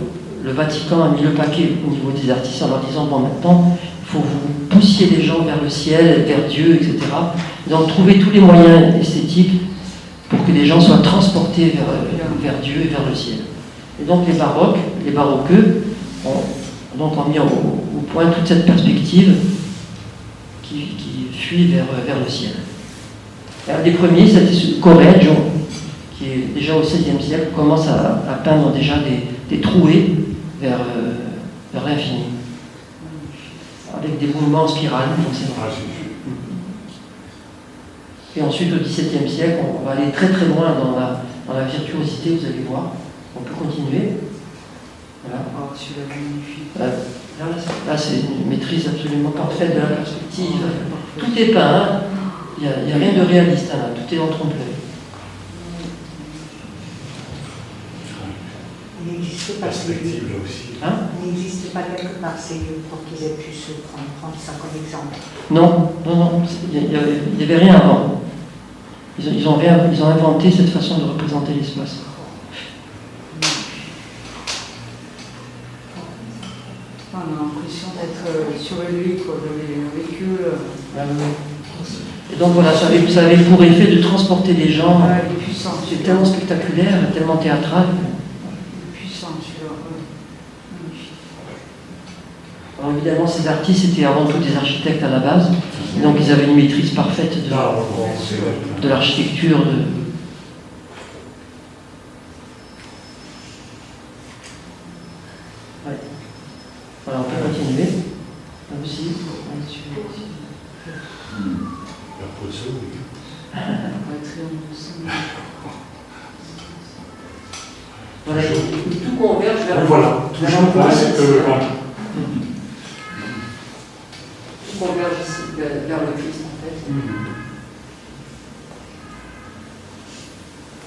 le Vatican a mis le paquet au niveau des artistes en leur disant, bon maintenant, il faut que vous poussiez les gens vers le ciel, vers Dieu, etc. Donc trouver tous les moyens esthétiques pour que les gens soient transportés vers Dieu et vers le ciel. Et donc les baroqueux ont mis au point toute cette perspective qui fuit vers le ciel. Un des premiers, c'était Correggio, qui est déjà au XVIe siècle, commence à peindre déjà des trouées vers l'infini, avec des mouvements en spirale. Et ensuite, au XVIIe siècle, on va aller très très loin dans la virtuosité, vous allez voir. On peut continuer. Voilà. Oh, celui-là est magnifique. Là, c'est une maîtrise absolument parfaite de la perspective. Tout est peint, hein. Il n'y a rien de réaliste, hein, là. Tout est en trompe-l'œil. Il n'existe pas Perspective là aussi. Hein? Il n'existe pas quelque part ces lieux pour qu'ils aient pu se prendre ça comme exemple. Non, il n'y avait rien avant. Ils ont inventé cette façon de représenter l'espace. On a l'impression d'être sur une nuit, quoi, avec eux. Ah, oui. Et donc voilà, ça avait pour effet de transporter les gens. Ouais, il est puissant. C'est tellement spectaculaire, tellement théâtral. Il est puissant, celui-là. Ouais. Magnifique. Alors évidemment, ces artistes étaient avant tout des architectes à la base, et donc ils avaient une maîtrise parfaite de l'architecture. Ouais. Voilà, on peut continuer. Là aussi. Voilà, tout converge vers Voilà, toujours là, c'est tout converge ici vers le Christ en fait.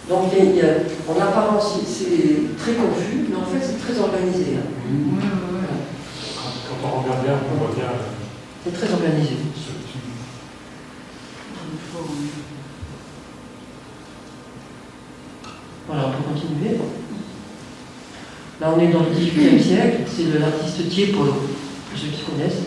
Donc en apparence c'est très confus, mais en fait c'est très organisé. Quand on regarde bien, on voit bien. C'est très organisé. Voilà, on peut continuer. Là, on est dans le XVIIIe siècle, c'est de l'artiste Tiepolo, pour ceux qui connaissent.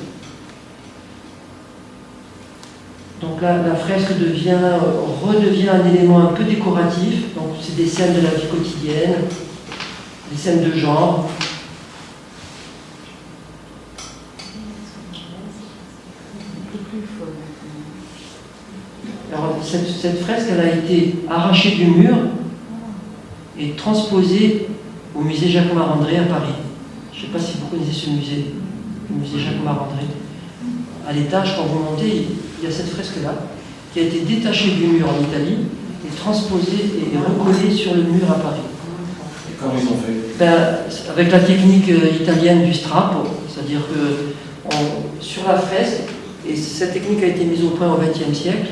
Donc là, la fresque redevient un élément un peu décoratif. Donc, c'est des scènes de la vie quotidienne, des scènes de genre. Alors, cette fresque, elle a été arrachée du mur et transposée au musée Jacques-Marandré à Paris. Je ne sais pas si vous connaissez ce musée, le musée Jacques-Marandré. À l'étage, quand vous montez, il y a cette fresque-là, qui a été détachée du mur en Italie et transposée et recollée sur le mur à Paris. Et comment ils ont fait? Avec la technique italienne du strappo, c'est-à-dire que sur la fresque, et cette technique a été mise au point au XXe siècle,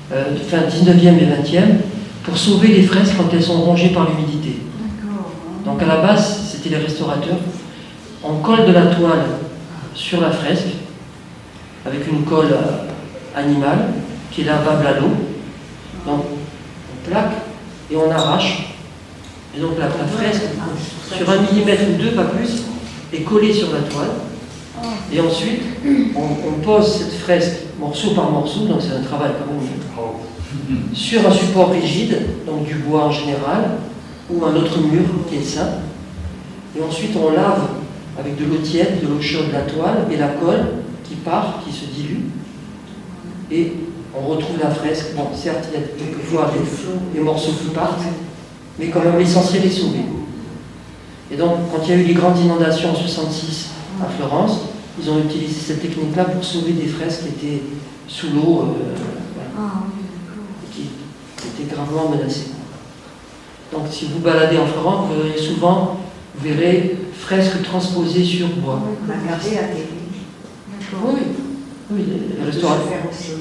fin 19e et 20e, pour sauver les fresques quand elles sont rongées par l'humidité. Donc à la base, c'était les restaurateurs. On colle de la toile sur la fresque avec une colle animale qui est lavable à l'eau. Donc on plaque et on arrache. Et donc la fresque, sur 1 millimètre ou 2, pas plus, est collée sur la toile. Et ensuite, on pose cette fresque morceau par morceau, donc c'est un travail quand même, sur un support rigide, donc du bois en général, ou un autre mur qui est sain. Et ensuite, on lave avec de l'eau tiède, de l'eau chaude, la toile et la colle qui part, qui se dilue. Et on retrouve la fresque. Bon, certes, il y a quelquefois des morceaux qui partent, mais quand même l'essentiel est sauvé. Et donc, quand il y a eu les grandes inondations en 1966 à Florence, ils ont utilisé cette technique-là pour sauver des fresques qui étaient sous l'eau, qui étaient gravement menacées. Donc, si vous baladez en Florence, vous verrez souvent, vous verrez fresques transposées sur bois. On a regardé la télé. Oui, oui, les restaurants.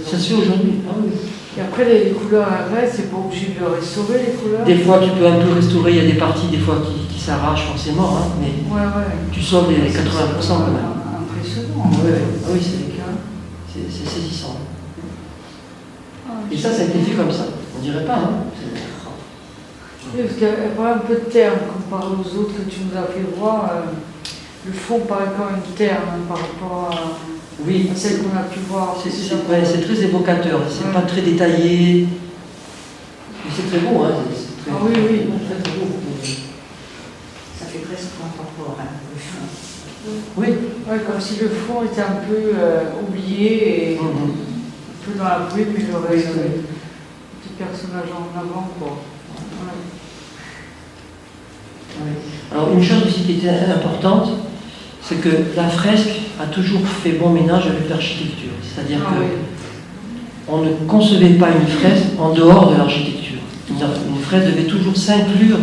Ça se fait aujourd'hui. Ah, oui. Et après, les couleurs à vrai, c'est pas obligé de restaurer les couleurs. Des fois, tu peux un peu restaurer, il y a des parties des fois qui s'arrachent forcément, hein, mais tu sauves les 80% quand même. Impressionnant. Oui, c'est saisissant. Et ça a été fait comme ça. On dirait pas, hein. Oui, parce qu'il y a un peu de terre comparé aux autres que tu nous as fait voir. Le fond paraît quand même terre par rapport à celle qu'on a pu voir. C'est très évocateur, c'est pas très détaillé. Mais c'est très beau, hein. Oui. Très, très beau. Ça fait presque contemporain, le fond. Oui. Ouais, comme si le fond était un peu oublié et un peu dans la bruit, mais le reste, petit personnage en avant, quoi. Alors une chose aussi qui était importante, c'est que la fresque a toujours fait bon ménage avec l'architecture. C'est-à-dire qu'on ne concevait pas une fresque en dehors de l'architecture. Une fresque devait toujours s'inclure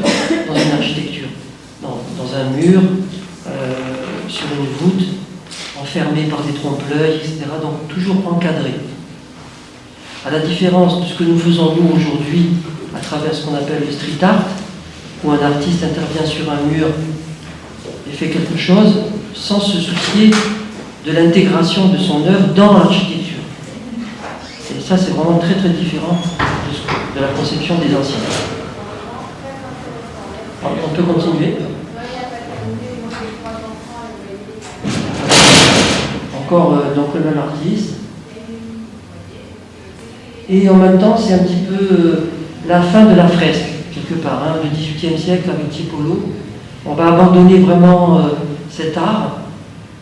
dans une architecture, dans un mur, sur une voûte, enfermée par des trompe-l'œil, etc. Donc toujours encadrée. À la différence de ce que nous faisons nous aujourd'hui à travers ce qu'on appelle le street art, où un artiste intervient sur un mur et fait quelque chose sans se soucier de l'intégration de son œuvre dans l'architecture. Et ça, c'est vraiment très très différent de la conception des anciens. Alors, on peut continuer. Encore donc le même artiste. Et en même temps, c'est un petit peu la fin de la fresque, quelque part, hein, le XVIIIe siècle avec Tiepolo. On va abandonner vraiment cet art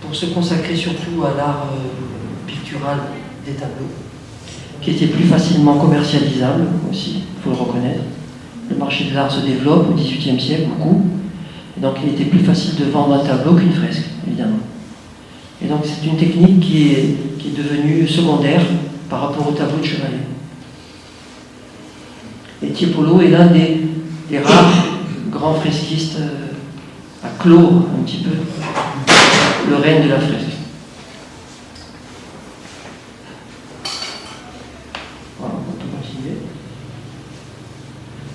pour se consacrer surtout à l'art pictural des tableaux, qui était plus facilement commercialisable aussi, il faut le reconnaître. Le marché de l'art se développe au XVIIIe siècle beaucoup, et donc il était plus facile de vendre un tableau qu'une fresque, évidemment. Et donc c'est une technique qui est devenue secondaire par rapport au tableau de chevalet. Et Tiepolo est l'un des rares grands fresquistes à clore un petit peu le règne de la fresque. Voilà, on peut continuer.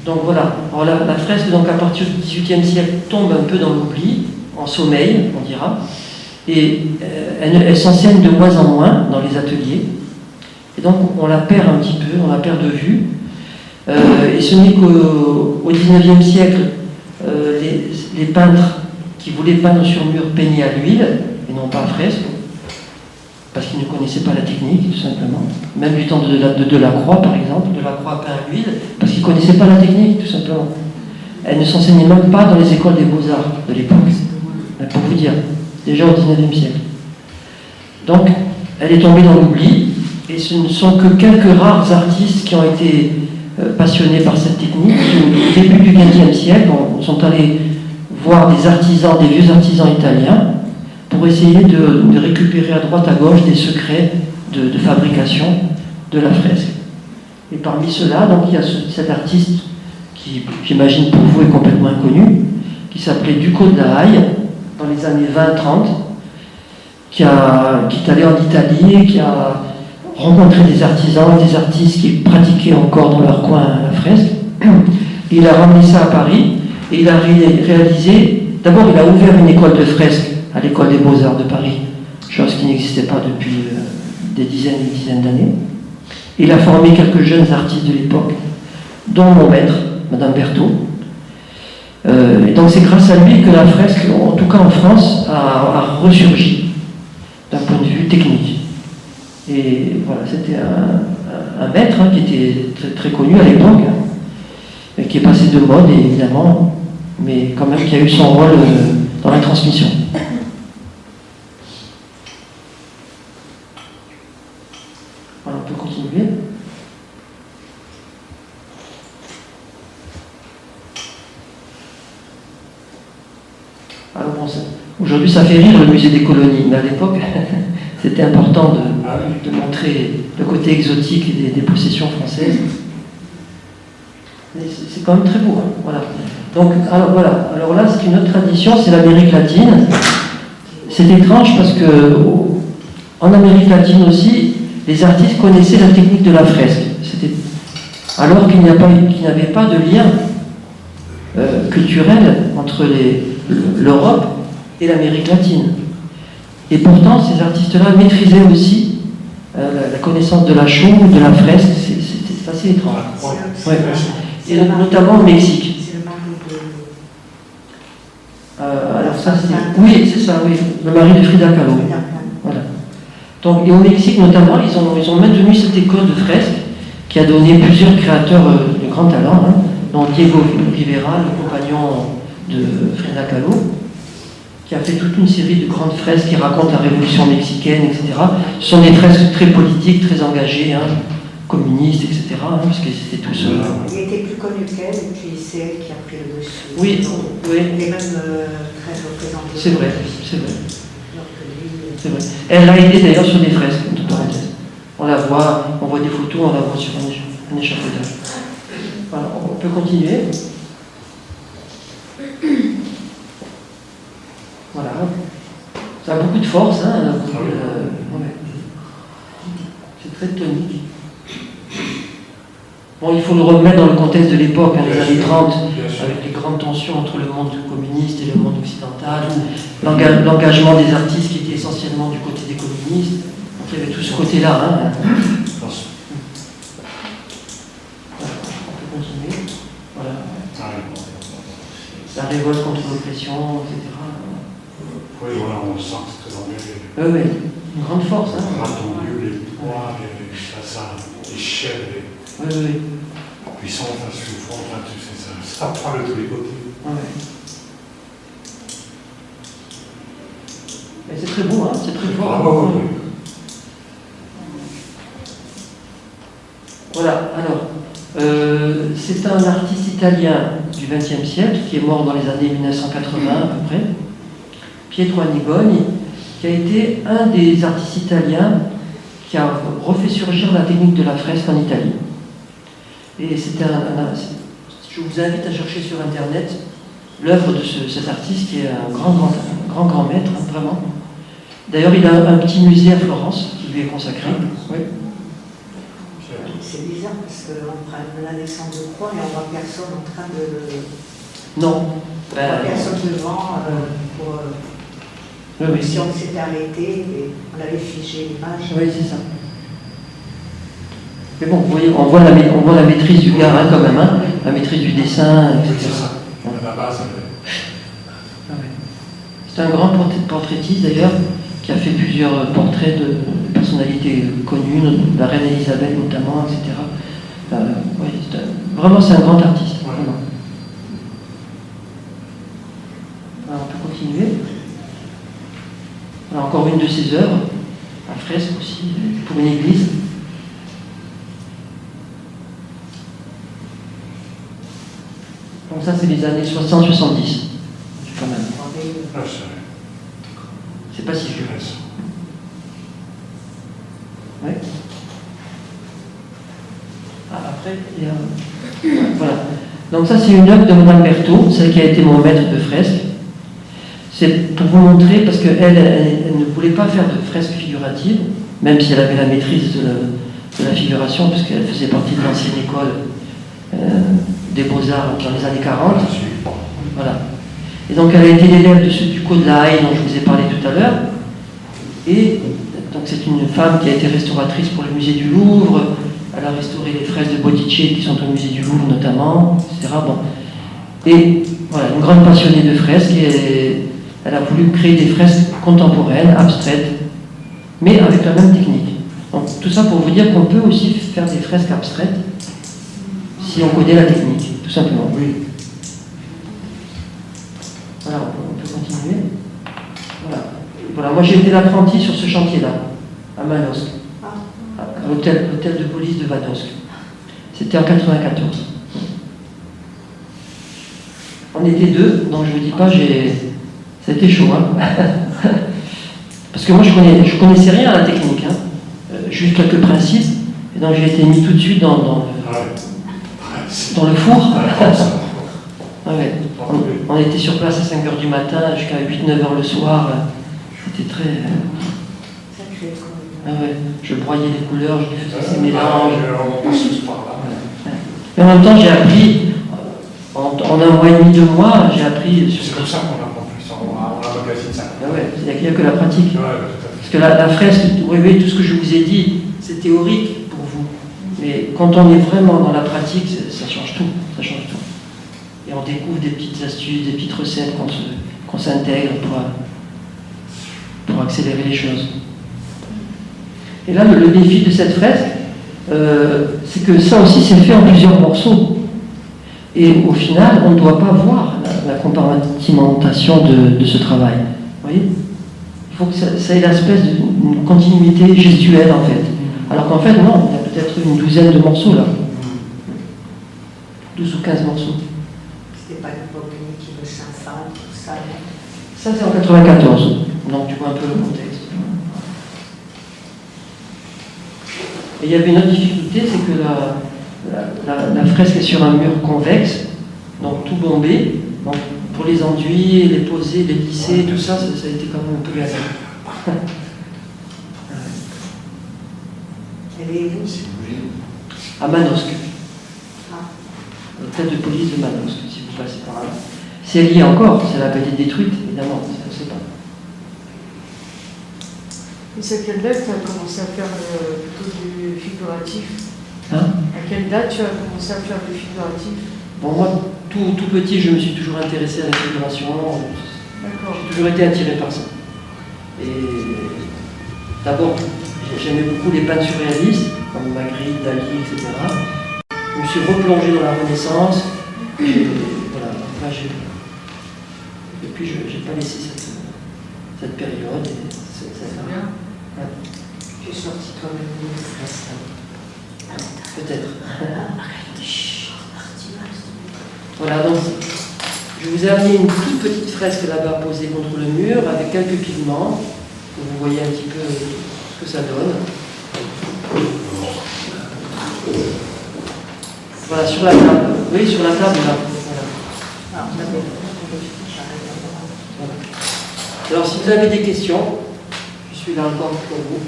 Donc voilà, alors la fresque donc, à partir du XVIIIe siècle tombe un peu dans l'oubli, en sommeil, on dira, et elle s'enseigne de moins en moins dans les ateliers, et donc on la perd un petit peu, on la perd de vue, et ce n'est qu'au XIXe siècle, les peintres qui voulaient peindre sur mur peignaient à l'huile, et non pas à fresque, parce qu'ils ne connaissaient pas la technique, tout simplement. Même du temps de Delacroix, par exemple, Delacroix peint à l'huile, parce qu'ils ne connaissaient pas la technique, tout simplement. Elle ne s'enseignait même pas dans les écoles des beaux-arts de l'époque, pour vous dire, déjà au XIXe siècle. Donc, elle est tombée dans l'oubli, et ce ne sont que quelques rares artistes qui ont été passionnés par cette technique, qui au début du XVe siècle sont allés voir des artisans, des vieux artisans italiens, pour essayer de récupérer à droite à gauche des secrets de fabrication de la fresque. Et parmi ceux-là, donc, il y a cet artiste qui, j'imagine pour vous, est complètement inconnu, qui s'appelait Ducos de la Haye, dans les années 20-30, qui est allé en Italie et qui a rencontré des artisans et des artistes qui pratiquaient encore dans leur coin la fresque. Et il a ramené ça à Paris et il a réalisé, d'abord il a ouvert une école de fresque à l'école des Beaux-Arts de Paris, chose qui n'existait pas depuis des dizaines et des dizaines d'années. Il a formé quelques jeunes artistes de l'époque, dont mon maître, Madame Berthaud. Et donc c'est grâce à lui que la fresque, en tout cas en France, a ressurgi d'un point de vue technique. Et voilà, c'était un maître qui était très, très connu à l'époque, qui est passé de mode évidemment, mais quand même qui a eu son rôle dans la transmission. Voilà, on peut continuer. Alors bon, aujourd'hui ça fait rire le musée des colonies, mais à l'époque c'était important de montrer le côté exotique des possessions françaises. C'est quand même très beau, hein, voilà. Donc, alors là c'est une autre tradition, c'est l'Amérique latine. C'est étrange parce que en Amérique latine aussi, les artistes connaissaient la technique de la fresque. Alors qu'il n'y avait pas de lien culturel entre l'Europe et l'Amérique latine. Et pourtant, ces artistes-là maîtrisaient aussi la connaissance de la chaux, de la fresque. C'est assez étrange. Ouais. Et notamment au Mexique. C'est le mari de... Alors ça, oui, c'est ça, oui. Le mari de Frida Kahlo. Voilà. Donc, et au Mexique, notamment, ils ont maintenu cette école de fresque qui a donné plusieurs créateurs de grand talent, hein, dont Diego Rivera, le compagnon de Frida Kahlo, qui a fait toute une série de grandes fresques qui racontent la révolution mexicaine, etc. Ce sont des fresques très politiques, très engagées, hein, communistes, etc., hein, parce que c'était tout seul. Il était plus connu qu'elle, et puis c'est elle qui a pris le dessus. Oui, oui. Elle est même très représentée. C'est vrai, c'est vrai. C'est vrai. Elle a été d'ailleurs sur des fresques, entre parenthèses. On la voit, on voit des photos, on la voit sur un échafaudage. Voilà, on peut continuer. Voilà. Ça a beaucoup de force, hein. Ouais. C'est très tonique. Bon, il faut le remettre dans le contexte de l'époque, hein, les années 30, avec les grandes tensions entre le monde communiste et le monde occidental, l'engagement des artistes qui était essentiellement du côté des communistes. Donc il y avait tout ce côté-là. Hein. Voilà, on peut continuer. Voilà. La révolte contre l'oppression, etc. Oui, voilà, on sent que c'est très engagé. Oui, une grande force. Hein. On a entendu les poids, ça. les chaînes, les puissantes, souffrantes, ça prend de tous les côtés. Mais c'est très beau, hein, c'est très fort. Oui. Voilà, alors, c'est un artiste italien du XXe siècle qui est mort dans les années 1980 à peu près, Pietro Anniboni, qui a été un des artistes italiens qui a refait surgir la technique de la fresque en Italie. Et c'était je vous invite à chercher sur internet l'œuvre de cet artiste qui est un grand maître, hein, vraiment. D'ailleurs, il a un petit musée à Florence qui lui est consacré. Oui. C'est bizarre parce qu'on prend l'Alexandre de Croix et on voit personne en train de le. Non. On voit personne devant pour. Oui. Si on s'était arrêté et on avait figé l'image. Oui, c'est ça. Mais bon, vous voyez, on voit la maîtrise du gars hein, quand même, hein, la maîtrise du dessin, etc. Oui, c'est ça. La base, c'est un grand portraitiste d'ailleurs, qui a fait plusieurs portraits de personnalités connues, la reine Elisabeth notamment, etc. Oui, vraiment, c'est un grand artiste. Ouais. Alors, on peut continuer. Alors, encore une de ses œuvres, un fresque aussi, pour une église. Donc ça, c'est les années 60-70. Quand même. C'est pas si vieux. Oui. Après, il y a... Voilà. Donc ça, c'est une œuvre de Madame Berthaud, celle qui a été mon maître de fresque. C'est pour vous montrer, parce qu'elle elle ne voulait pas faire de fresque figurative, même si elle avait la maîtrise de la figuration, puisqu'elle faisait partie de l'ancienne école des Beaux-Arts dans les années 40. Voilà. Et donc elle a été l'élève du Ducos de la Haye dont je vous ai parlé tout à l'heure. Et donc c'est une femme qui a été restauratrice pour le musée du Louvre. Elle a restauré les fresques de Botticelli qui sont au musée du Louvre notamment, etc. Bon. Et voilà, une grande passionnée de fresques. Et elle a voulu créer des fresques contemporaines, abstraites, mais avec la même technique. Donc tout ça pour vous dire qu'on peut aussi faire des fresques abstraites si on connaît la technique, tout simplement. Oui. Voilà, on peut continuer. Voilà, moi j'ai été l'apprenti sur ce chantier-là, à Manosque, à l'hôtel de police de Manosque. C'était en 94. On était deux, donc je vous dis pas, ça a été chaud, hein. Parce que moi je connaissais rien à la technique, hein. Juste quelques principes, et donc j'ai été mis tout de suite dans le four. Ouais. On était sur place à 5h du matin jusqu'à 8-9h le soir. C'était très... Je broyais les couleurs, je faisais ces mélanges. Mais en même temps, j'ai appris, en un mois et demi, 2 mois, j'ai appris... C'est comme ça qu'on apprend plus, on magasine ça. Il n'y a que la pratique. Parce que la fresque, oui, tout ce que je vous ai dit, c'est théorique pour vous. Mais quand on est vraiment dans la pratique, ça change tout. Ça change tout. Et on découvre des petites astuces, des petites recettes qu'on s'intègre pour accélérer les choses. Et là, le défi de cette fresque, c'est que ça aussi, c'est fait en plusieurs morceaux. Et au final, on ne doit pas voir la compartimentation de ce travail. Vous voyez ? Il faut que ça ait l'aspect d'une continuité gestuelle, en fait. Alors qu'en fait, non, il y a peut-être une douzaine de morceaux, là. 12 ou 15 morceaux. C'était pas une Bobigny qui me s'infante, tout ça. Ça, c'est en 94. Donc, tu vois un peu le contexte. Et il y avait une autre difficulté, c'est que la fresque est sur un mur convexe, donc tout bombé. Donc, pour les enduits, les poser, les lisser, tout ça, ça a été quand même un peu galère. Elle est où? À Manosque. L'hôtel de police de Manosque, si vous passez par là. Si elle y est encore, si elle n'a pas été détruite, évidemment, ça ne sait pas. Et c'est à quelle date tu as commencé à faire plutôt du figuratif? Hein? À quelle date tu as commencé à faire du figuratif? Bon, moi, tout petit, je me suis toujours intéressé à la figuration. D'accord. J'ai toujours été attiré par ça. Et d'abord, j'aimais beaucoup les peintres surréalistes, comme Magritte, Dali, etc. Je me suis replongé dans la Renaissance. Et voilà, là, depuis, je n'ai pas laissé cette période. C'est bien. Ouais. Tu es sorti toi-même d'une fresque. Peut-être. Voilà, donc je vous ai amené une toute petite fresque là-bas posée contre le mur avec quelques pigments. Vous voyez un petit peu ce que ça donne. Voilà, sur la table. Oui, sur la table là. Voilà. Alors, si vous avez des questions, je suis là encore pour vous.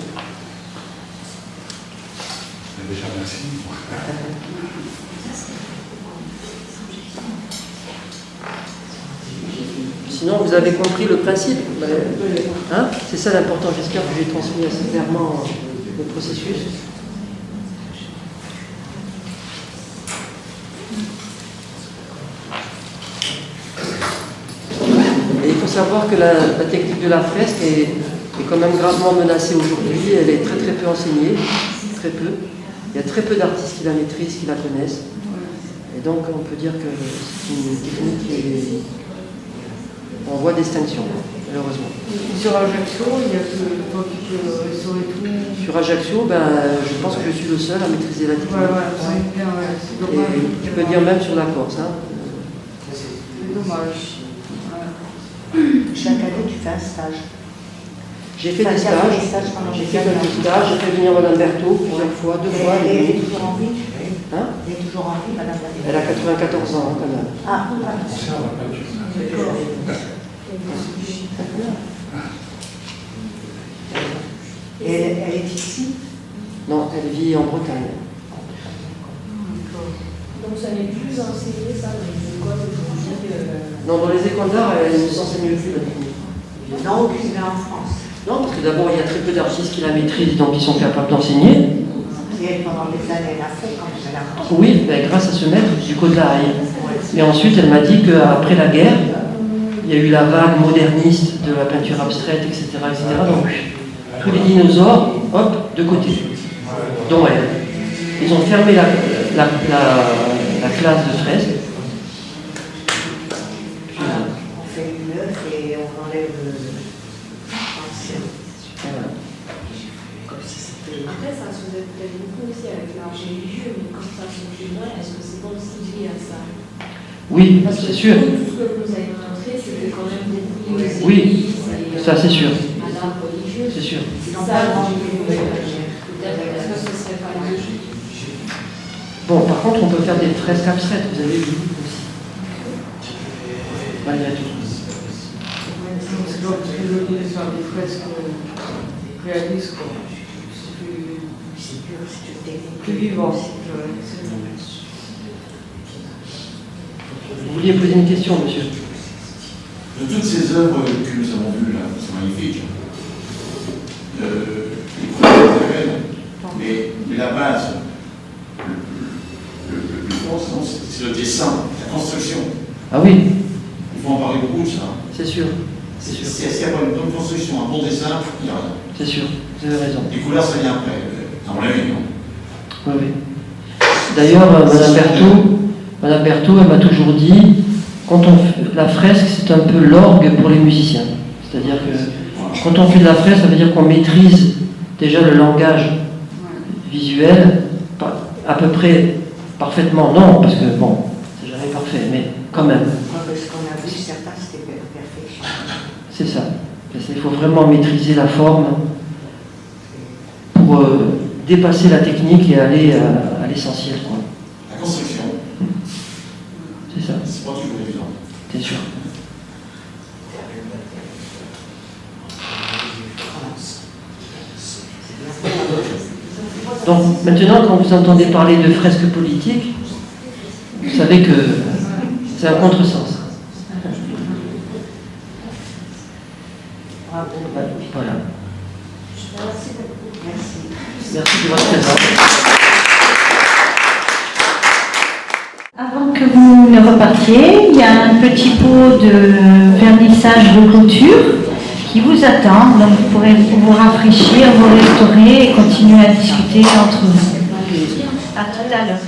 Déjà, merci. Sinon, vous avez compris le principe. Hein? C'est ça l'important. J'espère que j'ai transmis assez clairement le processus. Et il faut savoir que la technique de la fresque est quand même gravement menacée aujourd'hui. Elle est très très peu enseignée. Très peu. Il y a très peu d'artistes qui la maîtrisent, qui la connaissent. Et donc, on peut dire que c'est une technique qui est en voie d'extinction, malheureusement. Sur Ajaccio, il y a que toi qui peux restaurer tout. Sur Ajaccio, je pense que je suis le seul à maîtriser la technique. Ouais, c'est bien, c'est dommage. Et je peux dire même sur la Corse. Hein. C'est dommage. Chaque année, tu fais un stage. J'ai fait des stages. J'ai fait quelques stages. J'ai fait venir Madame Berthaud plusieurs fois, 2 fois. Elle est toujours en vie. Hein? Elle est toujours en vie, Madame Berthaud. Elle a 94 ans, quand même. Ah, et elle est ici? Non, elle vit en Bretagne. Donc ça n'est plus enseigné ça dans les écoles aujourd'hui. Non, dans les écoles d'art, elle ne s'enseigne plus la technique. Non, aucune en France. Non, parce que d'abord, il y a très peu d'artistes qui la maîtrisent, donc ils sont capables d'enseigner. Et pendant des années, elle a fait comme ça. Oui, grâce à ce maître du Côte-Lahaye. Et ensuite, elle m'a dit qu'après la guerre, il y a eu la vague moderniste de la peinture abstraite, etc. Donc, tous les dinosaures, hop, de côté. Dont elle. Ils ont fermé la classe de fresque. On fait une œuvre et on enlève l'ancien. Voilà. Comme si c'était. Après, ça se faisait peut-être beaucoup aussi avec l'art religieux, mais quand ça se fait moins, est-ce que c'est bon aussi lié à ça? Oui, Parce que c'est sûr. tout ce que vous avez montré, c'était quand même beaucoup lié aux Oui, églises, ça c'est sûr. à l'art religieux. C'est sûr. Ça, peut-être est-ce que ce serait pas logique? Bon, par contre, on peut faire des fresques abstraites, vous avez vu aussi. Malgré tout. C'est l'autre lieu de faire des fresques réalistes, quoi. C'est plus vivant. Vous vouliez poser une question, monsieur? De toutes ces œuvres que nous avons vues là, qui sont magnifiques, les premières événements, mais la base, le plus fort, c'est le dessin, la construction. Ah oui, Il faut en parler beaucoup de ça. c'est sûr. C'est sûr. S'il n'y a pas une bonne construction, un bon dessin, il n'y a rien. C'est sûr, vous avez raison. Les couleurs, ça vient après, dans mon avis, non? Oui, oui. D'ailleurs, Madame Berthaud, elle m'a toujours dit, la fresque, c'est un peu l'orgue pour les musiciens. C'est-à-dire que quand on fait de la fresque, ça veut dire qu'on maîtrise déjà le langage visuel, à peu près parfaitement, non, parce que bon, c'est jamais parfait, mais quand même. Parce qu'on a vu certains, c'était perfection. C'est ça. Il faut vraiment maîtriser la forme pour dépasser la technique et aller à l'essentiel. La construction, C'est ça, c'est pas toujours évident. c'est sûr. Donc maintenant, quand vous entendez parler de fresques politiques, vous savez que c'est un contresens. Voilà. Merci de votre présence. Avant que vous ne repartiez, il y a un petit pot de vernissage de clôture qui qui vous attendent. Donc vous pourrez vous rafraîchir, vous restaurer et continuer à discuter entre vous. À tout à l'heure.